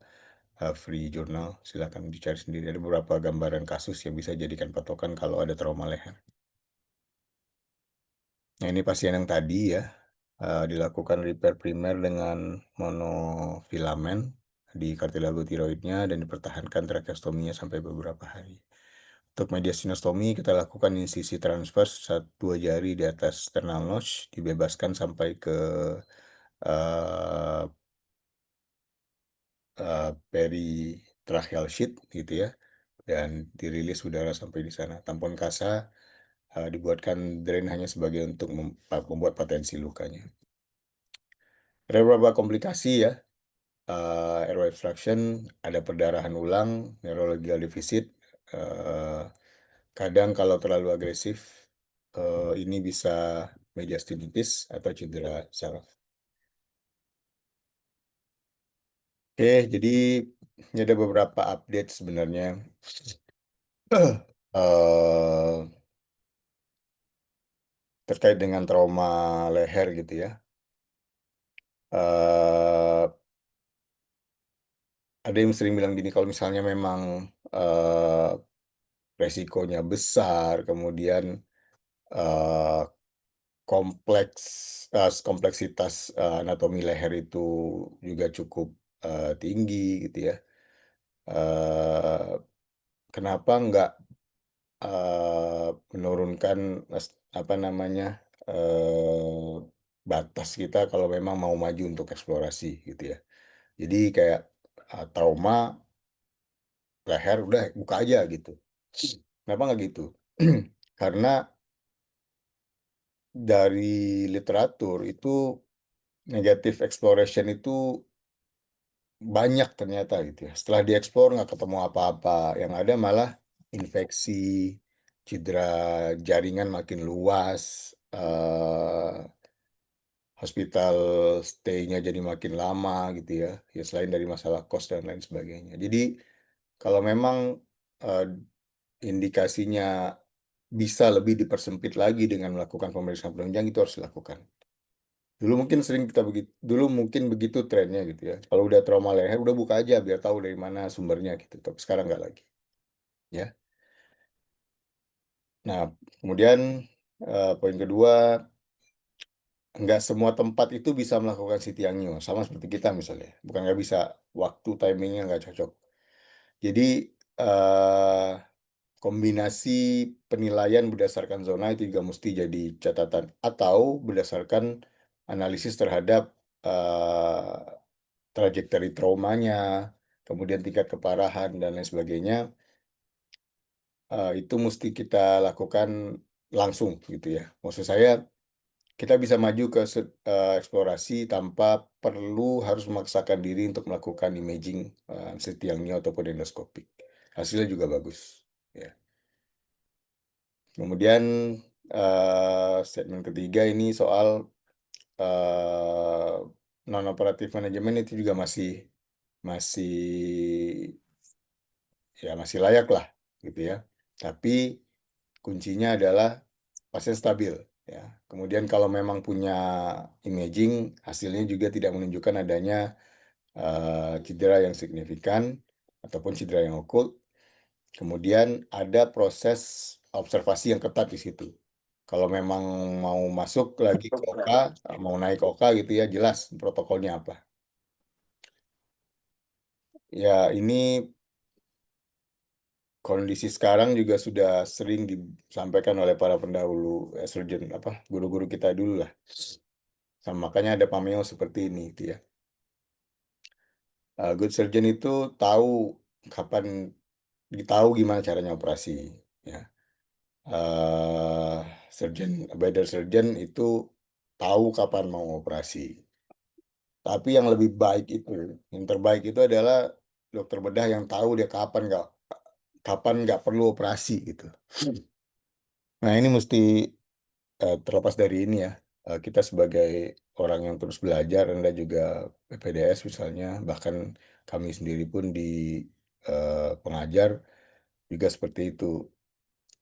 free journal, silakan dicari sendiri. Ada beberapa gambaran kasus yang bisa jadikan patokan kalau ada trauma leher. Nah, ini pasien yang tadi ya, dilakukan repair primer dengan monofilamen di kartilago tiroidnya dan dipertahankan tracheostominya sampai beberapa hari. Untuk mediastinostomi kita lakukan insisi transvers 2 jari di atas sternal notch, dibebaskan sampai ke uh, peritracheal sheath gitu ya, dan dirilis udara sampai di sana. Tampon kasa dibuatkan drain hanya sebagai untuk membuat patensi lukanya. Ada beberapa komplikasi ya, airway obstruction, ada perdarahan ulang, neurological deficit. Kadang kalau terlalu agresif, ini bisa mediastinitis atau cedera saraf. Oke, jadi ini ada beberapa update sebenarnya. Terkait dengan trauma leher gitu ya. Ada yang sering bilang gini, kalau misalnya memang resikonya besar, kemudian kompleksitas anatomi leher itu juga cukup tinggi gitu ya. Kenapa nggak menurunkan apa namanya batas kita kalau memang mau maju untuk eksplorasi gitu ya. Jadi kayak trauma leher udah buka aja gitu. Kenapa nggak gitu? Karena dari literatur itu negative exploration itu banyak ternyata gitu ya. Setelah dieksplor nggak ketemu apa-apa. Yang ada malah infeksi, cedera jaringan makin luas, hospital stay-nya jadi makin lama gitu ya. Ya selain dari masalah cost dan lain sebagainya. Jadi kalau memang eh, indikasinya bisa lebih dipersempit lagi dengan melakukan pemeriksaan penunjang, itu harus dilakukan. Dulu mungkin begitu trennya gitu ya. Kalau udah trauma leher udah buka aja biar tahu dari mana sumbernya gitu. Tapi sekarang nggak lagi. Ya. Nah, kemudian poin kedua, nggak semua tempat itu bisa melakukan CT angio, sama seperti kita misalnya. Bukan nggak bisa, waktu timingnya nggak cocok. Jadi kombinasi penilaian berdasarkan zona itu juga mesti jadi catatan, atau berdasarkan analisis terhadap trajektori traumanya, kemudian tingkat keparahan dan lain sebagainya. itu mesti kita lakukan langsung gitu ya. Maksud saya kita bisa maju ke eksplorasi tanpa perlu harus memaksakan diri untuk melakukan imaging CT yang neo ataupun endoskopik. Hasilnya juga bagus. Ya. Kemudian statement ketiga ini soal non operatif manajemen itu juga masih masih masih layak lah gitu ya. Tapi kuncinya adalah pasien stabil ya. Kemudian kalau memang punya imaging hasilnya juga tidak menunjukkan adanya cedera yang signifikan ataupun cedera yang okult. Kemudian ada proses observasi yang ketat di situ. Kalau memang mau masuk lagi ke OK, mau naik ke OK gitu ya, jelas protokolnya apa. Ya, ini kondisi sekarang juga sudah sering disampaikan oleh para pendahulu surgeon, guru-guru kita dulu lah. Makanya ada pameo seperti ini, gitu ya. Good surgeon itu tahu kapan, tahu gimana caranya operasi, ya. Better surgeon itu tahu kapan mau operasi. Tapi yang lebih baik itu, yang terbaik itu adalah dokter bedah yang tahu dia kapan nggak perlu operasi gitu. Nah ini mesti terlepas dari ini ya, kita sebagai orang yang terus belajar, Anda juga PPDS misalnya, bahkan kami sendiri pun di pengajar juga seperti itu.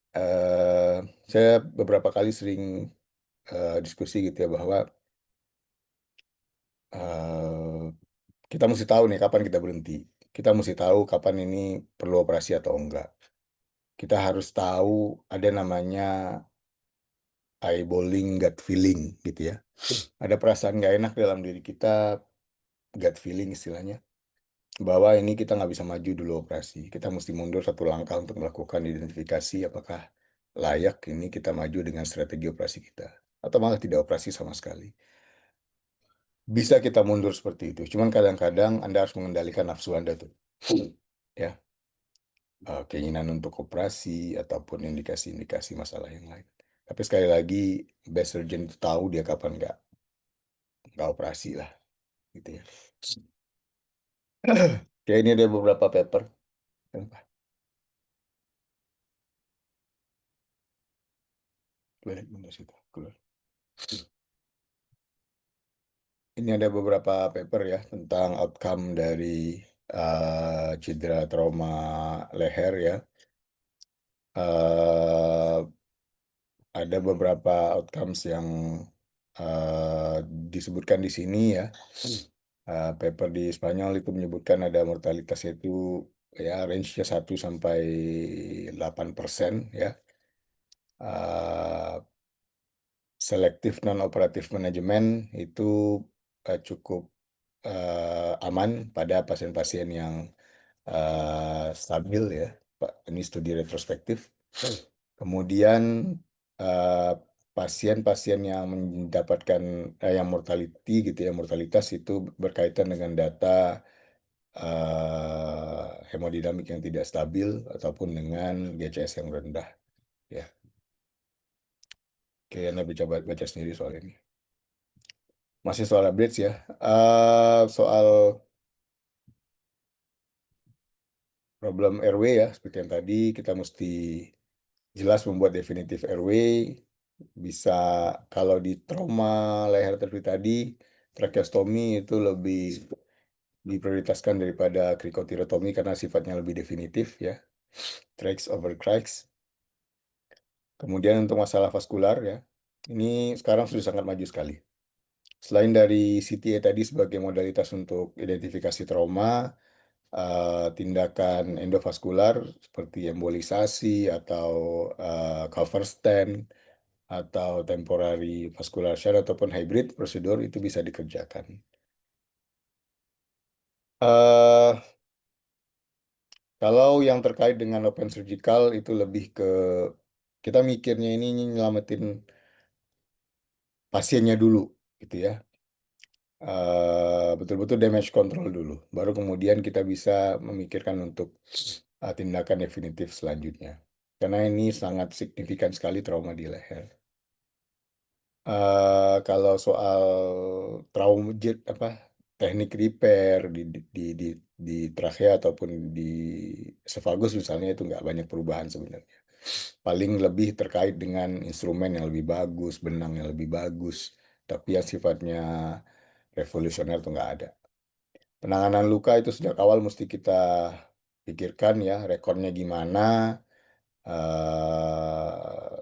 Eh, saya beberapa kali sering diskusi gitu ya bahwa eh, kita mesti tahu nih kapan kita berhenti. Kita mesti tahu kapan ini perlu operasi atau enggak. Kita harus tahu ada namanya eyeballing gut feeling gitu ya. Ada perasaan nggak enak dalam diri kita, gut feeling istilahnya, bahwa ini kita nggak bisa maju dulu operasi. Kita mesti mundur satu langkah untuk melakukan identifikasi apakah layak ini kita maju dengan strategi operasi kita. Atau malah tidak operasi sama sekali. Bisa kita mundur seperti itu. Cuman kadang-kadang Anda harus mengendalikan nafsu Anda tuh. Ya, keinginan untuk operasi ataupun indikasi-indikasi masalah yang lain. Tapi sekali lagi, best surgeon itu tahu dia kapan nggak operasi lah, gitu ya. Oke, ini ada beberapa paper. Keluar. Ini ada beberapa paper ya tentang outcome dari cedera trauma leher ya. Eh, ada beberapa outcomes yang eh, disebutkan di sini ya. Paper di Spanyol itu menyebutkan ada mortalitasnya itu ya range-nya 1 sampai 8% ya. Eh, Selective non-operative manajemen itu cukup aman pada pasien-pasien yang stabil ya. Ini studi retrospektif. Kemudian eh, pasien-pasien yang mendapatkan yang mortality gitu ya, mortalitas itu berkaitan dengan data hemodinamik yang tidak stabil ataupun dengan GCS yang rendah ya. Oke, Anda bisa baca sendiri soal ini. Masih soal updates ya. Soal problem airway ya, seperti yang tadi kita mesti jelas membuat definitif airway. Bisa kalau di trauma leher tadi, tracheostomi itu lebih diprioritaskan daripada krikotirotomi karena sifatnya lebih definitif ya. Trachs over cracks. Kemudian untuk masalah vaskular ya, ini sekarang sudah sangat maju sekali. Selain dari CTA tadi sebagai modalitas untuk identifikasi trauma, tindakan endovaskular seperti embolisasi atau cover stent atau temporary vascular shunt ataupun hybrid prosedur itu bisa dikerjakan. eh Kalau yang terkait dengan open surgical itu lebih ke kita mikirnya ini nyelamatin pasiennya dulu gitu ya. Betul-betul damage control dulu. Baru kemudian kita bisa memikirkan untuk tindakan definitif selanjutnya. karena ini sangat signifikan sekali trauma di leher. Kalau soal trauma teknik repair di trachea ataupun di esophagus misalnya itu nggak banyak perubahan sebenarnya. Paling lebih terkait dengan instrumen yang lebih bagus, benang yang lebih bagus, tapi yang sifatnya revolusioner itu nggak ada. Penanganan luka itu sejak awal mesti kita pikirkan ya, rekornya gimana,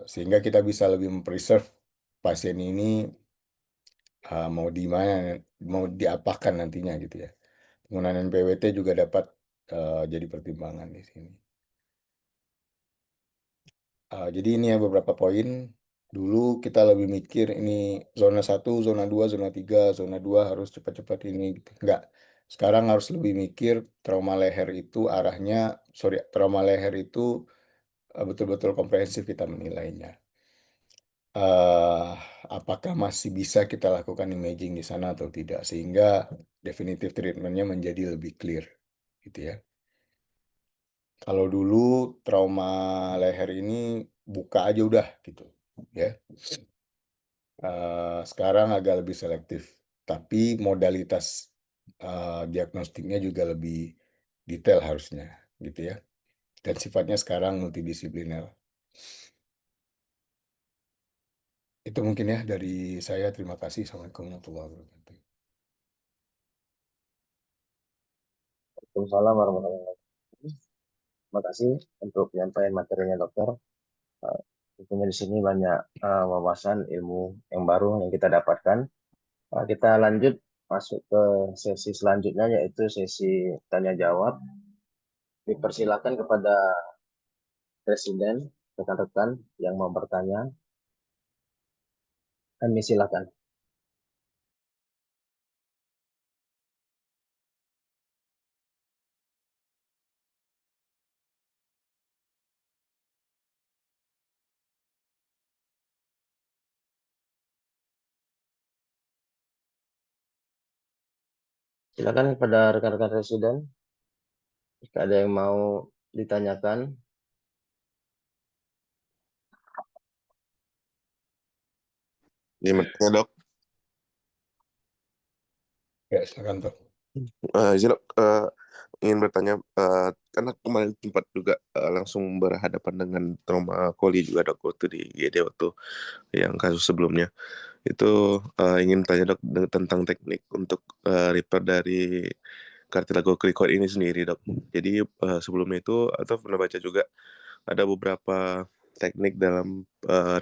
sehingga kita bisa lebih mempreserve pasien ini mau di mana, mau diapakan nantinya gitu ya. Penggunaan NPWT juga dapat jadi pertimbangan di sini. Jadi ini ya beberapa poin. Dulu kita lebih mikir ini zona 1, zona 2, zona 3, zona 2 harus cepat-cepat ini gitu. Enggak. Sekarang harus lebih mikir trauma leher itu trauma leher itu betul-betul komprehensif kita menilainya. eh Apakah masih bisa kita lakukan imaging di sana atau tidak, sehingga definitive treatmentnya menjadi lebih clear gitu ya. Kalau dulu trauma leher ini buka aja udah gitu ya. Sekarang agak lebih selektif, tapi modalitas diagnostiknya juga lebih detail harusnya gitu ya. Dan sifatnya sekarang multidisipliner. Itu mungkin ya dari saya. Terima kasih. Assalamualaikum warahmatullahi wabarakatuh. Waalaikumsalam warahmatullahi wabarakatuh. Terima kasih untuk penyampaian materinya dokter. Eh, Tentunya di sini banyak wawasan ilmu yang baru yang kita dapatkan. Kita lanjut masuk ke sesi selanjutnya yaitu sesi tanya jawab. Dipersilakan kepada Presiden, rekan-rekan yang mau bertanya, kami silakan. Silakan kepada rekan-rekan Presiden, jika ada yang mau ditanyakan. Ini bertanya dok, Ya, silakan Dok. izin dok, ingin bertanya, karena kemarin sempat juga langsung berhadapan dengan trauma coli juga dok waktu di IGD waktu yang kasus sebelumnya. Itu ingin tanya dok tentang teknik untuk repair dari cartilago cricoid ini sendiri dok. Jadi sebelumnya itu atau pernah baca juga ada beberapa teknik dalam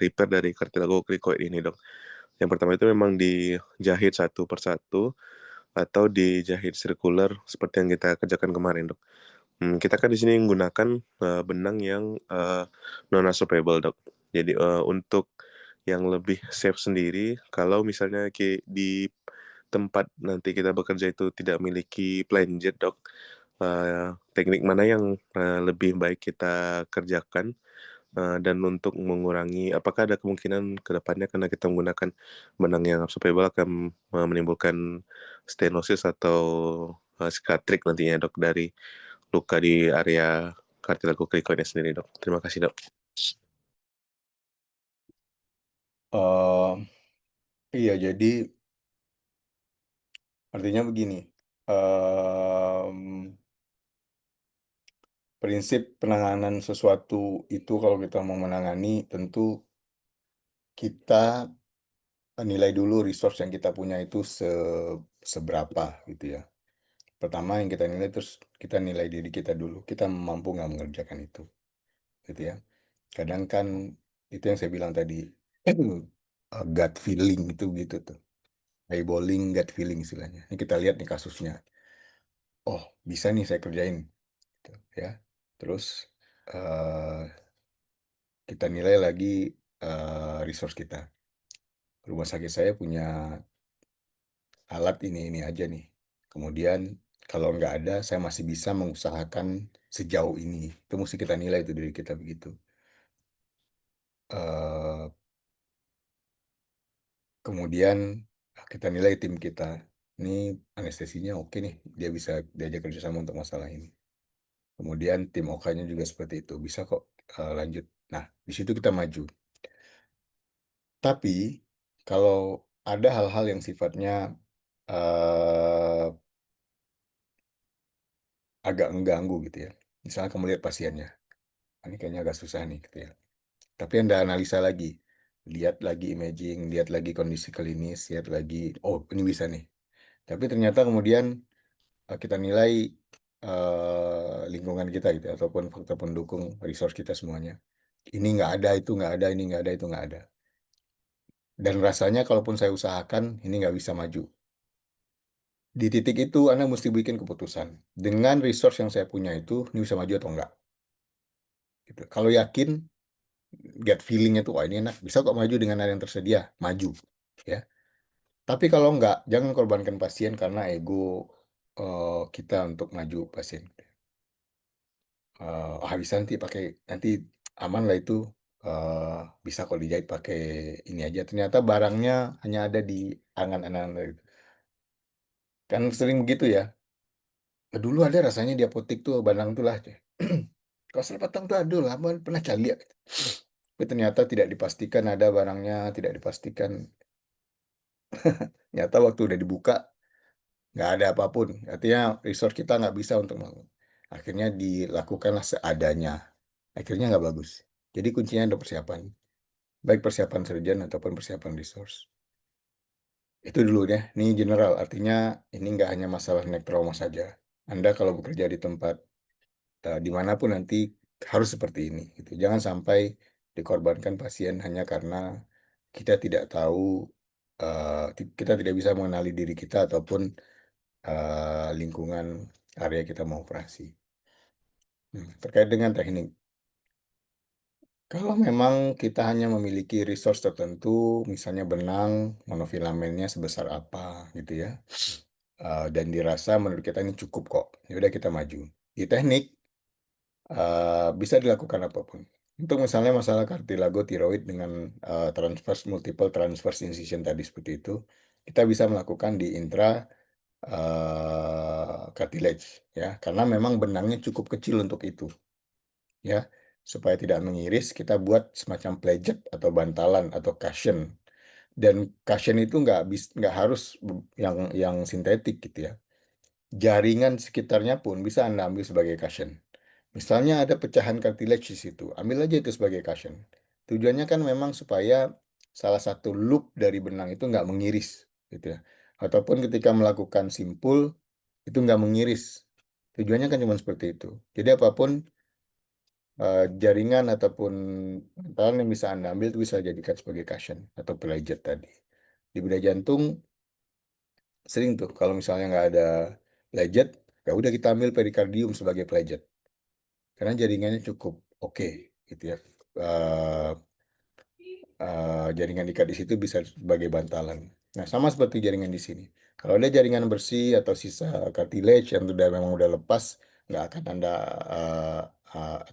repair dari cartilago cricoid ini dok. Yang pertama itu memang dijahit satu persatu atau dijahit sirkular seperti yang kita kerjakan kemarin dok. Kita kan di sini menggunakan benang yang non-absorbable dok. Jadi untuk yang lebih safe sendiri, kalau misalnya di tempat nanti kita bekerja itu tidak memiliki plain jet dok, teknik mana yang lebih baik kita kerjakan, dan untuk mengurangi apakah ada kemungkinan ke depannya karena kita menggunakan benang yang absorbable akan menimbulkan stenosis atau cicatrix nantinya dok dari luka di area cartilago cricoidnya sendiri dok. Terima kasih dok. Eh, iya, jadi artinya begini, em, prinsip penanganan sesuatu itu kalau kita mau menangani tentu kita nilai dulu resource yang kita punya itu seberapa gitu ya. Pertama yang kita nilai, terus kita nilai diri kita dulu, kita mampu nggak mengerjakan itu gitu ya. Kadang kan itu yang saya bilang tadi, gut feeling itu gitu tuh, eyeballing gut feeling istilahnya. Ini kita lihat nih kasusnya, oh bisa nih saya kerjain gitu ya. Terus eh, kita nilai lagi resource kita. Rumah sakit saya punya alat ini aja nih. Kemudian kalau nggak ada, saya masih bisa mengusahakan sejauh ini. Itu mesti kita nilai itu dari kita begitu. Eh, Kemudian kita nilai tim kita. Ini anestesinya oke nih, dia bisa diajak kerjasama untuk masalah ini. Kemudian tim OK-nya juga seperti itu, bisa kok lanjut. Nah, di situ kita maju. Tapi kalau ada hal-hal yang sifatnya eh, agak mengganggu gitu ya. Misalnya kamu lihat pasiennya, ini kayaknya agak susah nih gitu ya. Tapi Anda analisa lagi, lihat lagi imaging, lihat lagi kondisi klinis, lihat lagi, oh ini bisa nih. Tapi ternyata kemudian kita nilai lingkungan kita gitu, ataupun faktor pendukung resource kita semuanya. Ini nggak ada, itu nggak ada, ini nggak ada, itu nggak ada. Dan rasanya kalaupun saya usahakan, ini nggak bisa maju. Di titik itu Anda mesti bikin keputusan. Dengan resource yang saya punya itu, ini bisa maju atau enggak. Gitu. Kalau yakin, get feelingnya tuh, wah ini enak, bisa kok maju dengan hal yang tersedia, maju. Ya. Tapi kalau enggak, jangan korbankan pasien karena ego kita untuk maju pasien. Bisa nanti aman lah itu, eh, bisa kok dijahit pakai ini aja. Ternyata barangnya hanya ada di angan-angan gitu. Kan sering begitu ya. Dulu ada rasanya di apotek tuh bandang tuh lah. Kalau salah patang tuh aduh lama pernah cari lihat. Tapi ternyata tidak dipastikan ada barangnya, tidak dipastikan. Ternyata waktu udah dibuka nggak ada apapun. Artinya resource kita nggak bisa untuk melakukan. Akhirnya dilakukanlah seadanya. Akhirnya nggak bagus. Jadi kuncinya ada persiapan. Baik persiapan surgeon ataupun persiapan resource. Itu dulu ya. Ini general. Artinya ini nggak hanya masalah neck trauma saja. Anda kalau bekerja di tempat dimanapun nanti harus seperti ini. Gitu. Jangan sampai dikorbankan pasien hanya karena kita tidak tahu, kita tidak bisa mengenali diri kita ataupun lingkungan area kita mau operasi. Terkait dengan teknik, kalau memang kita hanya memiliki resource tertentu, misalnya benang monofilamennya sebesar apa gitu ya, dan dirasa menurut kita ini cukup kok, ya udah kita maju. Di teknik bisa dilakukan apapun. Untuk misalnya masalah kartilago tiroid dengan transverse multiple transverse incision tadi seperti itu, kita bisa melakukan di intra cartilage ya, karena memang benangnya cukup kecil untuk itu ya. Supaya tidak mengiris, kita buat semacam pledget atau bantalan atau cushion. Dan cushion itu nggak harus yang sintetik gitu ya. Jaringan sekitarnya pun bisa Anda ambil sebagai cushion. Misalnya ada pecahan cartilage di situ, ambil aja itu sebagai cushion. Tujuannya kan memang supaya salah satu loop dari benang itu nggak mengiris, gitu ya. Ataupun ketika melakukan simpul itu nggak mengiris. Tujuannya kan cuma seperti itu. Jadi apapun jaringan ataupun bantalan yang bisa Anda ambil itu bisa jadikan sebagai cushion atau pelajet tadi. Di bedah jantung sering tuh kalau misalnya nggak ada pelajet, ya udah kita ambil perikardium sebagai pelajet. Karena jaringannya cukup oke gitu ya. Eh, Jaringan ikat di situ bisa sebagai bantalan. Nah, sama seperti jaringan di sini. Kalau ada jaringan bersih atau sisa cartilage yang memang udah lepas, nggak akan Anda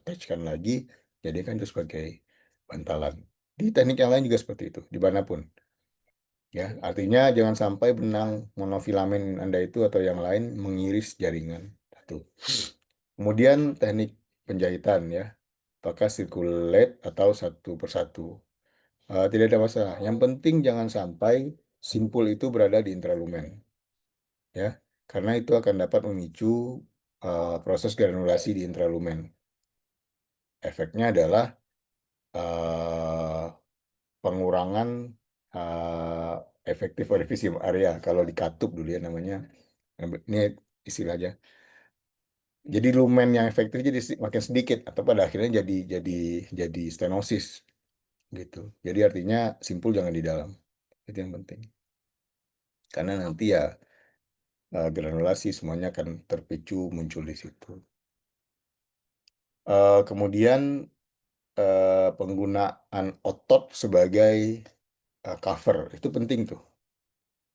attachkan lagi, jadikan itu sebagai bantalan. Di teknik yang lain juga seperti itu, dimanapun. Ya, artinya jangan sampai benang monofilamen Anda itu atau yang lain mengiris jaringan. Satu. Kemudian teknik penjahitan ya, apakah circulate atau satu persatu. Tidak ada masalah. Yang penting jangan sampai simpul itu berada di intralumen, ya, karena itu akan dapat memicu proses granulasi di intralumen. Efeknya adalah uh, pengurangan uh, efektif orificium area. Kalau dikatup dulu ya namanya, ini istilah aja. Jadi lumen yang efektif jadi makin sedikit atau pada akhirnya jadi stenosis gitu. Jadi artinya simpul jangan di dalam. Itu yang penting. Karena nanti ya granulasi semuanya akan terpicu muncul di situ. Kemudian penggunaan otot sebagai cover itu penting tuh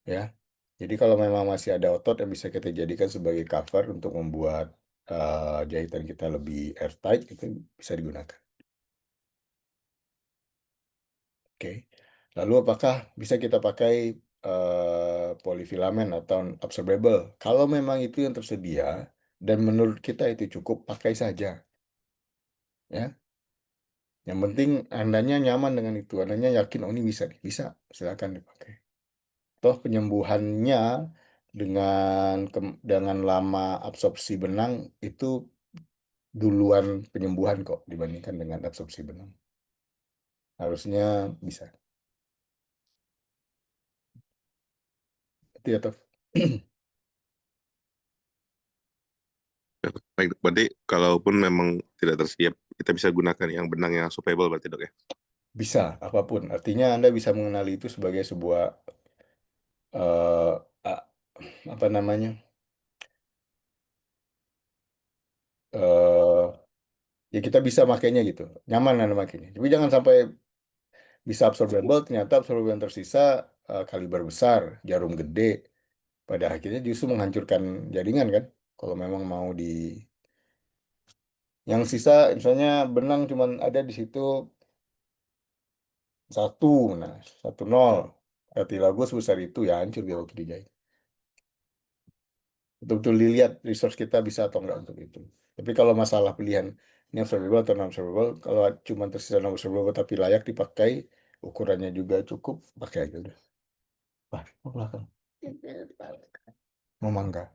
ya. Jadi kalau memang masih ada otot yang bisa kita jadikan sebagai cover untuk membuat jahitan kita lebih airtight itu bisa digunakan. Oke. Lalu apakah bisa kita pakai polifilamen atau absorbable? Kalau memang itu yang tersedia dan menurut kita itu cukup, pakai saja. Ya. Yang penting Andanya nyaman dengan itu, Andanya yakin oh ini bisa nih, bisa, silakan dipakai. Toh penyembuhannya dengan lama absorpsi benang itu duluan penyembuhan kok dibandingkan dengan absorpsi benang. Harusnya bisa. Itu ya, Toh. Baik, berarti kalaupun memang tidak tersedia, kita bisa gunakan yang benang yang swappable berarti dok ya? Bisa, apapun. Artinya Anda bisa mengenali itu sebagai sebuah eh, a- apa namanya? eh Ya kita bisa makainya gitu. Nyaman Anda makainya. Tapi jangan sampai bisa absorbable, ternyata absorbable yang tersisa kaliber besar, jarum gede. Pada akhirnya justru menghancurkan jaringan kan. Kalau memang mau di yang sisa misalnya benang cuman ada di situ satu, nah 1-0. Cartilage sebesar itu ya hancur dia waktu dijahit. Betul-betul dilihat resource kita bisa atau enggak untuk itu. Tapi kalau masalah pilihan ini observable atau non observable, kalau cuma tersisa non observable tapi layak dipakai, ukurannya juga cukup, pakai aja udah. Wah, mau belakang. Mau mangga.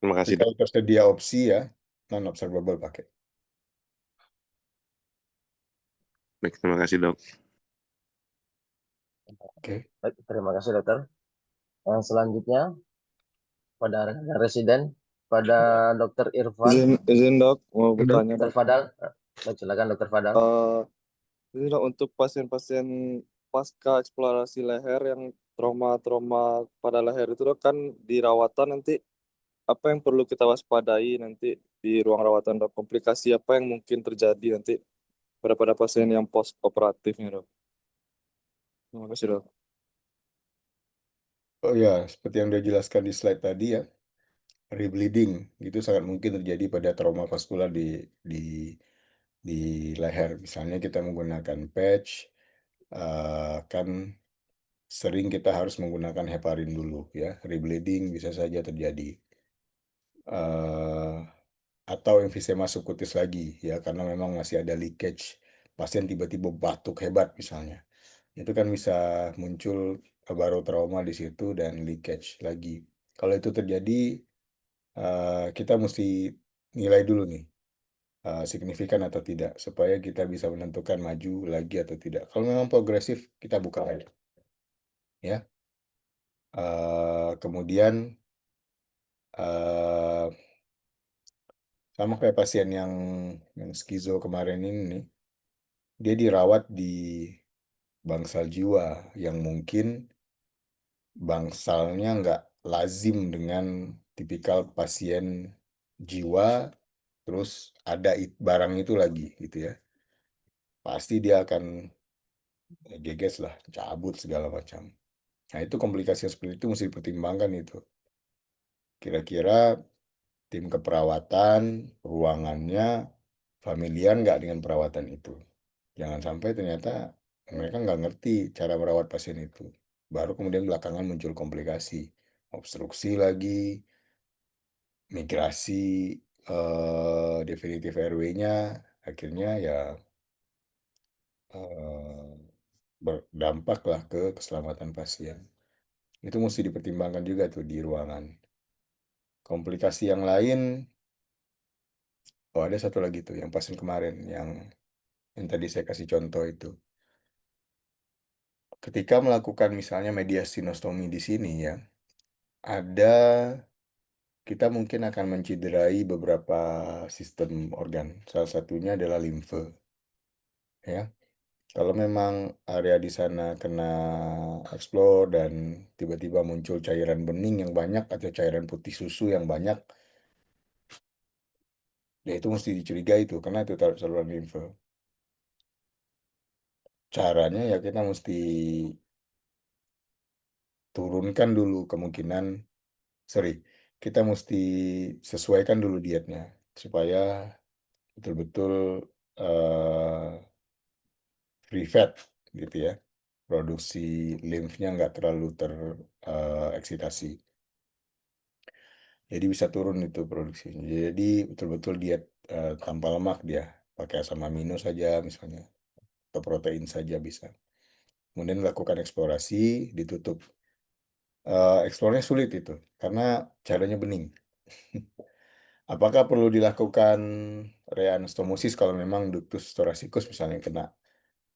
Terima Jadi kasih dok. kalau tersedia opsi ya, non observable pakai. Baik, terima kasih dok. Oke. Baik, terima kasih dokter. Yang selanjutnya pada rekan residen, pada Dokter Irfan, Izin dok, mau Udah. bertanya Dokter dok. Fadal. Baik, silakan Dokter Fadal. Eh, ini dok untuk pasien-pasien pasca eksplorasi leher yang trauma-trauma pada leher itu dok kan dirawatan nanti apa yang perlu kita waspadai nanti di ruang rawatan dok? Komplikasi apa yang mungkin terjadi nanti pada pasien yang post operatifnya dok? Terima kasih dok. Oh ya, seperti yang udah jelaskan di slide tadi ya, rebleeding itu sangat mungkin terjadi pada trauma vaskular di di leher. Misalnya kita menggunakan patch, kan sering kita harus menggunakan heparin dulu ya. Rebleeding bisa saja terjadi. eh atau emfisema subkutis lagi ya, karena memang masih ada leakage. Pasien tiba-tiba batuk hebat misalnya. Itu kan bisa muncul barotrauma di situ dan leakage lagi. Kalau itu terjadi, kita mesti nilai dulu nih, signifikan atau tidak, supaya kita bisa menentukan maju lagi atau tidak. Kalau memang progresif, kita buka aja. Ya. Kemudian, eh, sama kayak pasien yang skizo kemarin ini nih, dia dirawat di bangsal jiwa yang mungkin bangsalnya nggak lazim dengan tipikal pasien jiwa, terus ada barang itu lagi gitu ya. Pasti dia akan geges lah, cabut segala macam. Nah itu komplikasi yang seperti itu mesti dipertimbangkan itu. Kira-kira tim keperawatan, ruangannya familiar nggak dengan perawatan itu. Jangan sampai ternyata mereka nggak ngerti cara merawat pasien itu. Baru kemudian belakangan muncul komplikasi, obstruksi lagi, migrasi definitif RW-nya, akhirnya ya eh, berdampak lah ke keselamatan pasien. Itu mesti dipertimbangkan juga tuh di ruangan. Komplikasi yang lain, oh ada satu lagi tuh yang pasien kemarin yang tadi saya kasih contoh itu. Ketika melakukan misalnya mediastinostomi di sini ya, ada kita mungkin akan menciderai beberapa sistem organ. Salah satunya adalah limfe. Ya, kalau memang area di sana kena eksplor dan tiba-tiba muncul cairan bening yang banyak atau cairan putih susu yang banyak, ya itu mesti dicurigai itu karena itu saluran limfe. Caranya ya kita mesti turunkan dulu kemungkinan, sorry, kita mesti sesuaikan dulu dietnya supaya betul-betul eh, free fat gitu ya. Produksi limfnya nggak terlalu tereksitasi. Jadi bisa turun itu produksinya. Jadi betul-betul diet tanpa lemak dia, pakai asam amino saja misalnya, atau protein saja bisa. Kemudian lakukan eksplorasi, ditutup. Eksplornya sulit itu, karena caranya bening. Apakah perlu dilakukan reanastomosis kalau memang ductus thoracicus misalnya kena?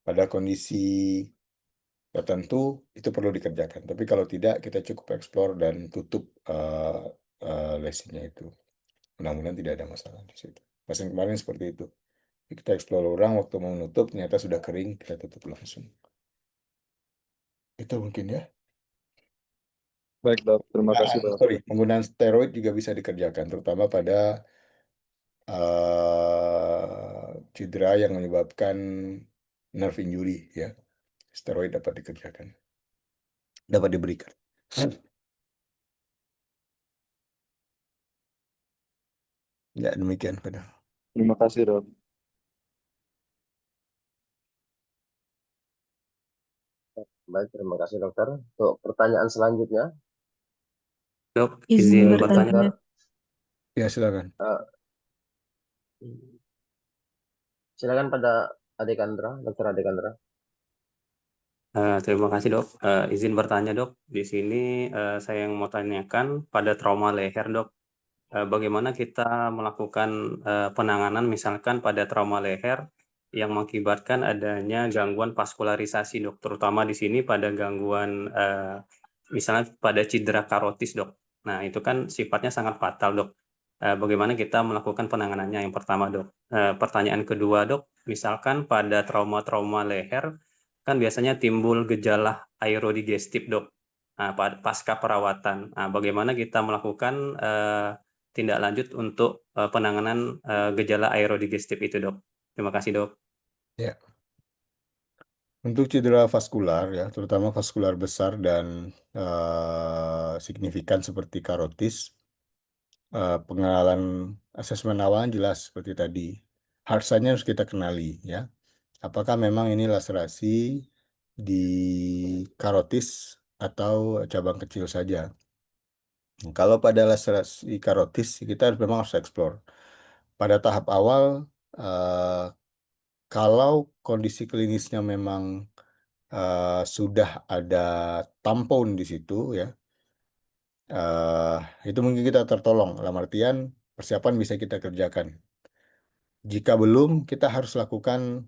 Pada kondisi tertentu itu perlu dikerjakan. Tapi kalau tidak, kita cukup eksplor dan tutup lesinya itu. Mudah-mudahan tidak ada masalah di situ. Pasien kemarin seperti itu. Kita eksplor ulang waktu mau nutup, ternyata sudah kering, kita tutup langsung. Itu mungkin ya. Baik dok, terima kasih dok. Penggunaan steroid juga bisa dikerjakan, terutama pada cedera yang menyebabkan nerve injury ya. Steroid dapat dikerjakan, dapat diberikan. Ya, demikian pada. Terima kasih dok. Baik, terima kasih dokter. Untuk pertanyaan selanjutnya, Dok, Izin izin bertanya. bertanya. Ya, silakan. silakan pada Adekandra, dokter Adekandra. Terima kasih dok. Izin bertanya dok. Di sini saya yang mau tanyakan pada trauma leher dok. Bagaimana kita melakukan penanganan misalkan pada trauma leher yang mengakibatkan adanya gangguan vaskularisasi dok, terutama di sini pada gangguan misalnya pada cedera karotis dok. Nah itu kan sifatnya sangat fatal dok. Bagaimana kita melakukan penanganannya yang pertama dok. Pertanyaan kedua dok, misalkan pada trauma-trauma leher kan biasanya timbul gejala aerodigestif dok. Nah, pasca perawatan. Nah, bagaimana kita melakukan tindak lanjut untuk penanganan gejala aerodigestif itu dok. Terima kasih dok. Ya. Untuk cedera vaskular ya, terutama vaskular besar dan signifikan seperti karotis, pengenalan asesmen awal jelas seperti tadi. Harsanya harus kita kenali ya. Apakah memang ini laserasi di karotis atau cabang kecil saja? Kalau pada laserasi karotis, kita memang harus eksplor. Pada tahap awal, kalau kondisi klinisnya memang sudah ada tampon di situ ya, itu mungkin kita tertolong. Dalam artian persiapan bisa kita kerjakan. Jika belum, kita harus lakukan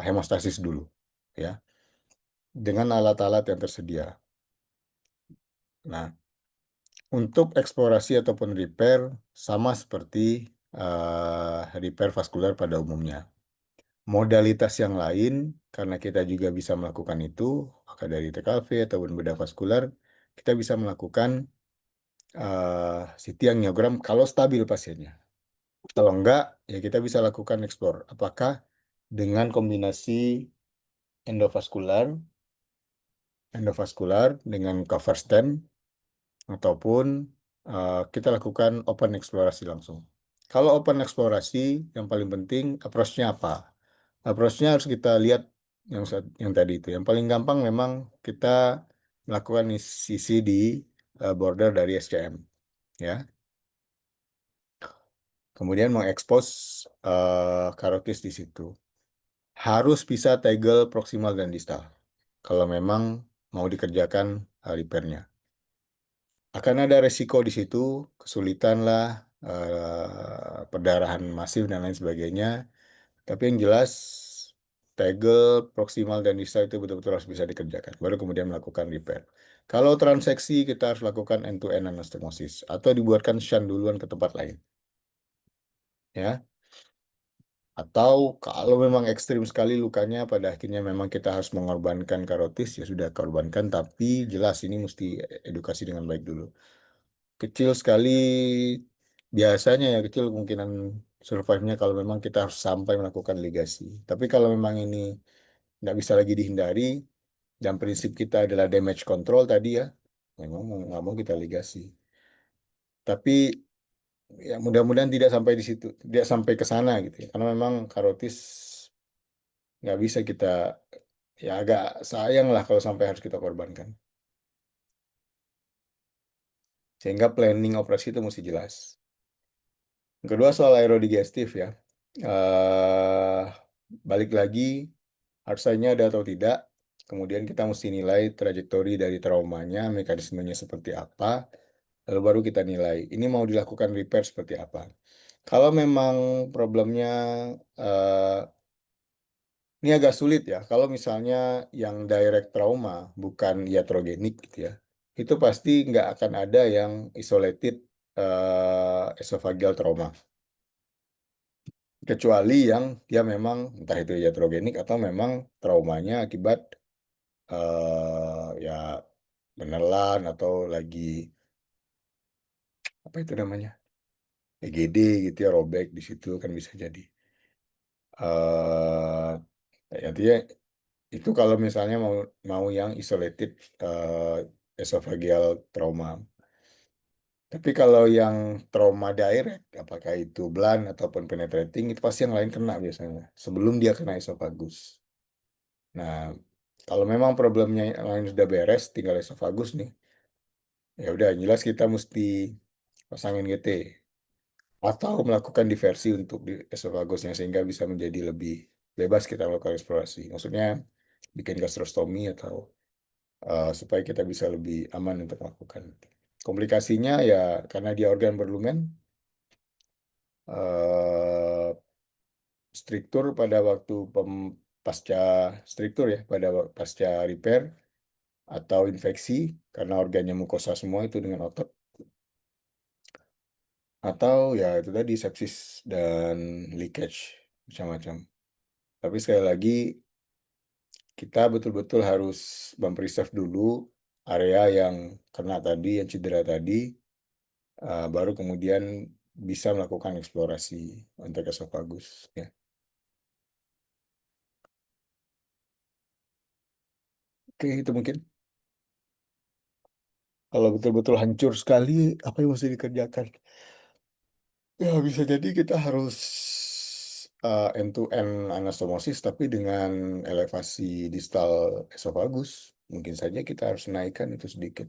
hemostasis dulu ya, dengan alat-alat yang tersedia. Nah, untuk eksplorasi ataupun repair sama seperti repair vaskular pada umumnya. Modalitas yang lain, karena kita juga bisa melakukan itu, maka dari TKV ataupun bedah vaskular, kita bisa melakukan CT angiogram kalau stabil pasiennya. Kalau enggak, ya kita bisa lakukan eksplor. Apakah dengan kombinasi endovaskular dengan cover stent, ataupun kita lakukan open eksplorasi langsung. Kalau open eksplorasi, yang paling penting approach-nya apa? Approach-nya harus kita lihat yang tadi itu. Yang paling gampang memang kita melakukan sisi di border dari SCM, ya. Kemudian mengekspos karotis di situ. Harus bisa tegel proksimal dan distal. Kalau memang mau dikerjakan repair-nya. Akan ada resiko di situ, kesulitan lah, perdarahan masif dan lain sebagainya. Tapi yang jelas tegel, proksimal, dan distal itu betul-betul harus bisa dikerjakan. Baru kemudian melakukan repair. Kalau transeksi kita harus lakukan end-to-end anastomosis atau dibuatkan shunt duluan ke tempat lain. Ya. Atau kalau memang ekstrim sekali lukanya, pada akhirnya memang kita harus mengorbankan karotis, ya sudah korbankan, tapi jelas ini mesti edukasi dengan baik dulu. Kecil sekali, biasanya ya kecil kemungkinan survive-nya kalau memang kita harus sampai melakukan ligasi. Tapi kalau memang ini nggak bisa lagi dihindari, dan prinsip kita adalah damage control tadi ya, memang nggak mau kita ligasi. Tapi ya mudah-mudahan tidak sampai di situ, tidak sampai ke sana gitu ya. Karena memang karotis nggak bisa kita, ya agak sayang lah kalau sampai harus kita korbankan. Sehingga planning operasi itu mesti jelas. Yang kedua soal aerodigestif ya. Eh, Balik lagi, harusnya ada atau tidak. Kemudian kita mesti nilai trajektori dari traumanya, mekanismenya seperti apa. Lalu baru kita nilai, ini mau dilakukan repair seperti apa. Kalau memang problemnya eh, ini agak sulit ya. Kalau misalnya yang direct trauma bukan iatrogenik gitu ya, itu pasti nggak akan ada yang isolated esophageal trauma. Kecuali yang dia memang entah itu iatrogenik atau memang traumanya akibat ya menelan atau lagi apa itu namanya EGD gitu ya, robek di situ kan bisa jadi. Artinya itu kalau misalnya mau yang isolated esophageal trauma. Tapi kalau yang trauma direct, apakah itu blunt ataupun penetrating, itu pasti yang lain kena biasanya sebelum dia kena esophagus. Nah, kalau memang problemnya yang lain sudah beres, tinggal esophagus nih, ya udah yang jelas kita mesti pasangin GT atau melakukan diversi untuk di esofagusnya sehingga bisa menjadi lebih bebas kita melakukan eksplorasi. Maksudnya bikin gastrostomi atau supaya kita bisa lebih aman untuk melakukan. Komplikasinya ya karena dia organ berlumen, eh, struktur pada waktu pasca struktur ya pada pasca repair atau infeksi karena organnya mukosa semua itu dengan otot atau ya itu tadi sepsis dan leakage macam-macam. Tapi sekali lagi kita betul-betul harus mempreserve dulu area yang kena tadi, yang cedera tadi, baru kemudian bisa melakukan eksplorasi untuk esophagus. Ya. Oke, itu mungkin. Kalau betul-betul hancur sekali, apa yang mesti dikerjakan? Ya, bisa jadi kita harus end-to-end anastomosis, tapi dengan elevasi distal esophagus. Mungkin saja kita harus naikkan itu sedikit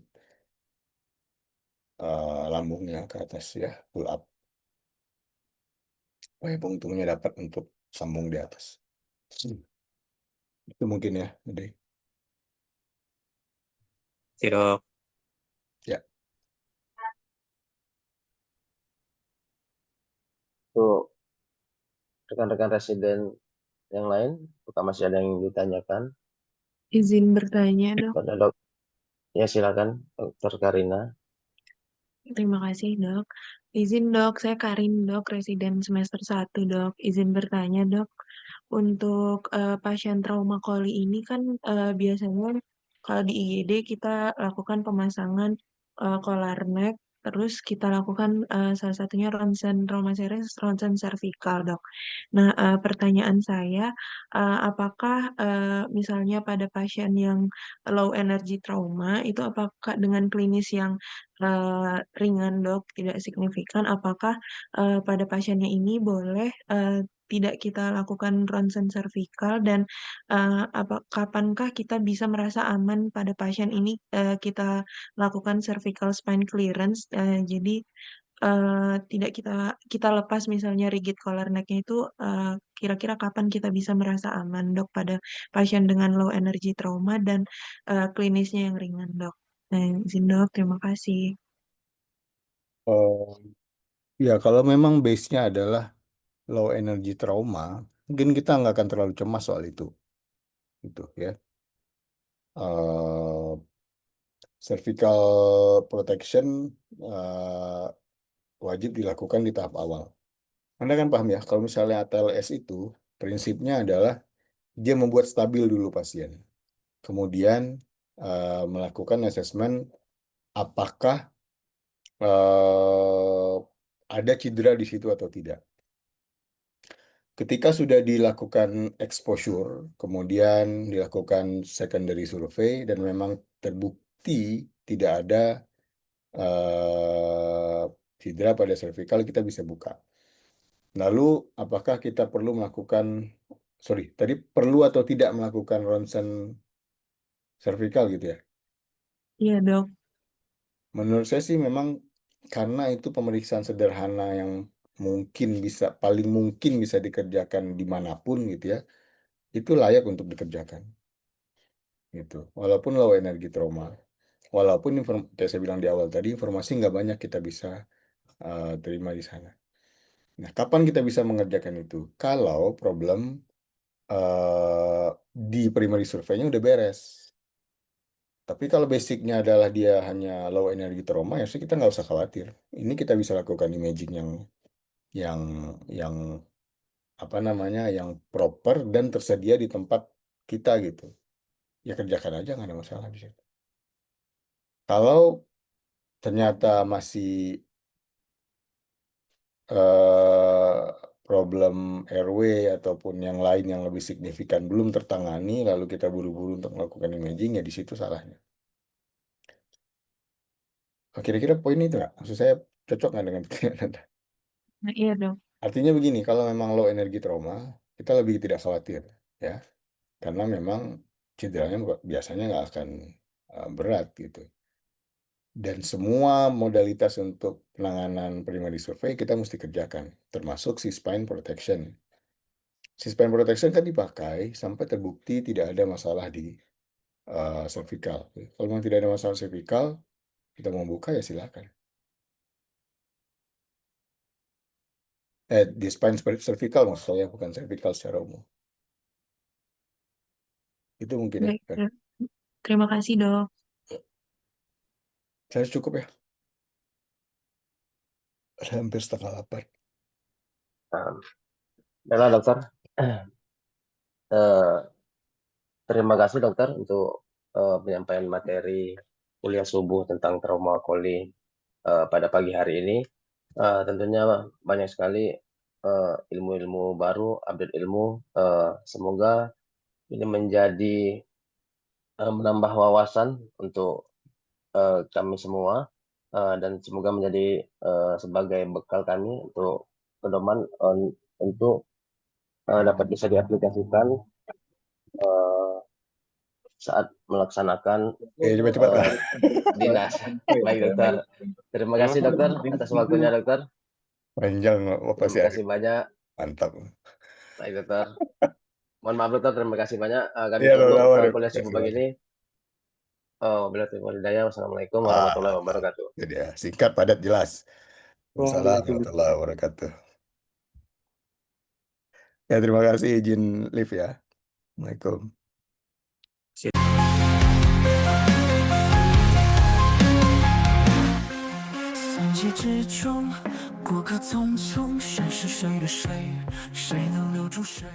lambungnya ke atas ya, pull up. Supaya untungnya dapat untuk sambung di atas. Itu mungkin ya, Ade. Si dok. Ya. Untuk rekan-rekan residen yang lain, apakah masih ada yang ditanyakan Izin bertanya, Dok. pada dok? Ya silakan, Dokter Karina. Terima kasih, Dok. Izin, Dok. Saya Karin, Dok, residen semester 1, Dok. Izin bertanya, Dok. Untuk pasien trauma koli ini kan biasanya kalau di IGD kita lakukan pemasangan collar neck, terus kita lakukan salah satunya ronsen trauma series, ronsen cervical, Dok. Nah, pertanyaan saya, apakah misalnya pada pasien yang low energy trauma itu apakah dengan klinis yang ringan, Dok, tidak signifikan, apakah pada pasiennya ini boleh tidak kita lakukan ronsen servikal dan kapankah kita bisa merasa aman pada pasien ini kita lakukan cervical spine clearance, jadi tidak kita kita lepas misalnya rigid collar neck-nya itu kira-kira kapan kita bisa merasa aman, Dok, pada pasien dengan low energy trauma dan klinisnya yang ringan, Dok. Nah, izin, Dok, terima kasih. Ya, kalau memang base-nya adalah low energy trauma, mungkin kita nggak akan terlalu cemas soal itu. Gitu ya. Cervical protection wajib dilakukan di tahap awal. Anda kan paham ya, kalau misalnya ATLS itu prinsipnya adalah dia membuat stabil dulu pasien. Kemudian melakukan asesmen apakah ada cedera di situ atau tidak. Ketika sudah dilakukan exposure, kemudian dilakukan secondary survey dan memang terbukti tidak ada cedera pada cervical, kita bisa buka. Lalu, apakah kita perlu melakukan, tadi perlu atau tidak melakukan ronsen cervical gitu ya? Iya, Dok. Menurut saya sih memang karena itu pemeriksaan sederhana yang paling mungkin bisa dikerjakan dimanapun gitu ya, itu layak untuk dikerjakan gitu. Walaupun low energi trauma, walaupun kayak saya bilang di awal tadi, informasi nggak banyak kita bisa terima di sana. Nah, kapan kita bisa mengerjakan itu? Kalau problem di primary survey-nya udah beres. Tapi kalau basicnya adalah dia hanya low energy trauma, ya sih kita nggak usah khawatir. Ini kita bisa lakukan imaging yang yang apa namanya, yang proper dan tersedia di tempat kita gitu. Ya kerjakan aja, nggak ada masalah di situ. Kalau ternyata masih problem airway ataupun yang lain yang lebih signifikan belum tertangani, lalu kita buru-buru untuk melakukan imaging, ya di situ salahnya. Kira-kira poin itu nggak? Maksud saya cocok nggak dengan pertanyaan Anda? Nah, iya dok. Artinya begini, kalau memang low energy trauma, kita lebih tidak khawatir, ya, karena memang cederanya biasanya nggak akan berat gitu. Dan semua modalitas untuk penanganan primary survey kita mesti kerjakan, termasuk C-spine protection. C-spine protection kan dipakai sampai terbukti tidak ada masalah di cervical. Kalau memang tidak ada masalah cervical, kita mau buka ya silakan. Di spine cervical maksud saya, bukan cervical secara umum. Itu mungkin ya. Baik, dok. Terima kasih dok. Saya cukup ya. Hampir 7:30. Baiklah dokter. Terima kasih dokter untuk penyampaian materi kuliah subuh tentang trauma coli pada pagi hari ini. Tentunya banyak sekali ilmu-ilmu baru, update ilmu. Semoga ini menjadi menambah wawasan untuk kami semua dan semoga menjadi sebagai bekal kami untuk pedoman untuk dapat bisa diaplikasikan saat melaksanakan Cepat-cepat lah. dinas. Baik dokter. Terima kasih dokter atas waktunya dokter. Panjang apa sih? Terima kasih banyak. Mantap. Baik dokter. Mohon maaf dokter, terima kasih banyak. Kami Iya, tutup sama-sama, kuliah Dok. subuh pagi ini. Wassalamualaikum Ah, warahmatullahi wabarakatuh. jadi ya, singkat, padat, jelas. Wassalamualaikum warahmatullahi wabarakatuh. Ya, terima kasih, izin live ya. Assalamualaikum. 三季之中，过客匆匆，谁是谁的谁？谁能留住谁？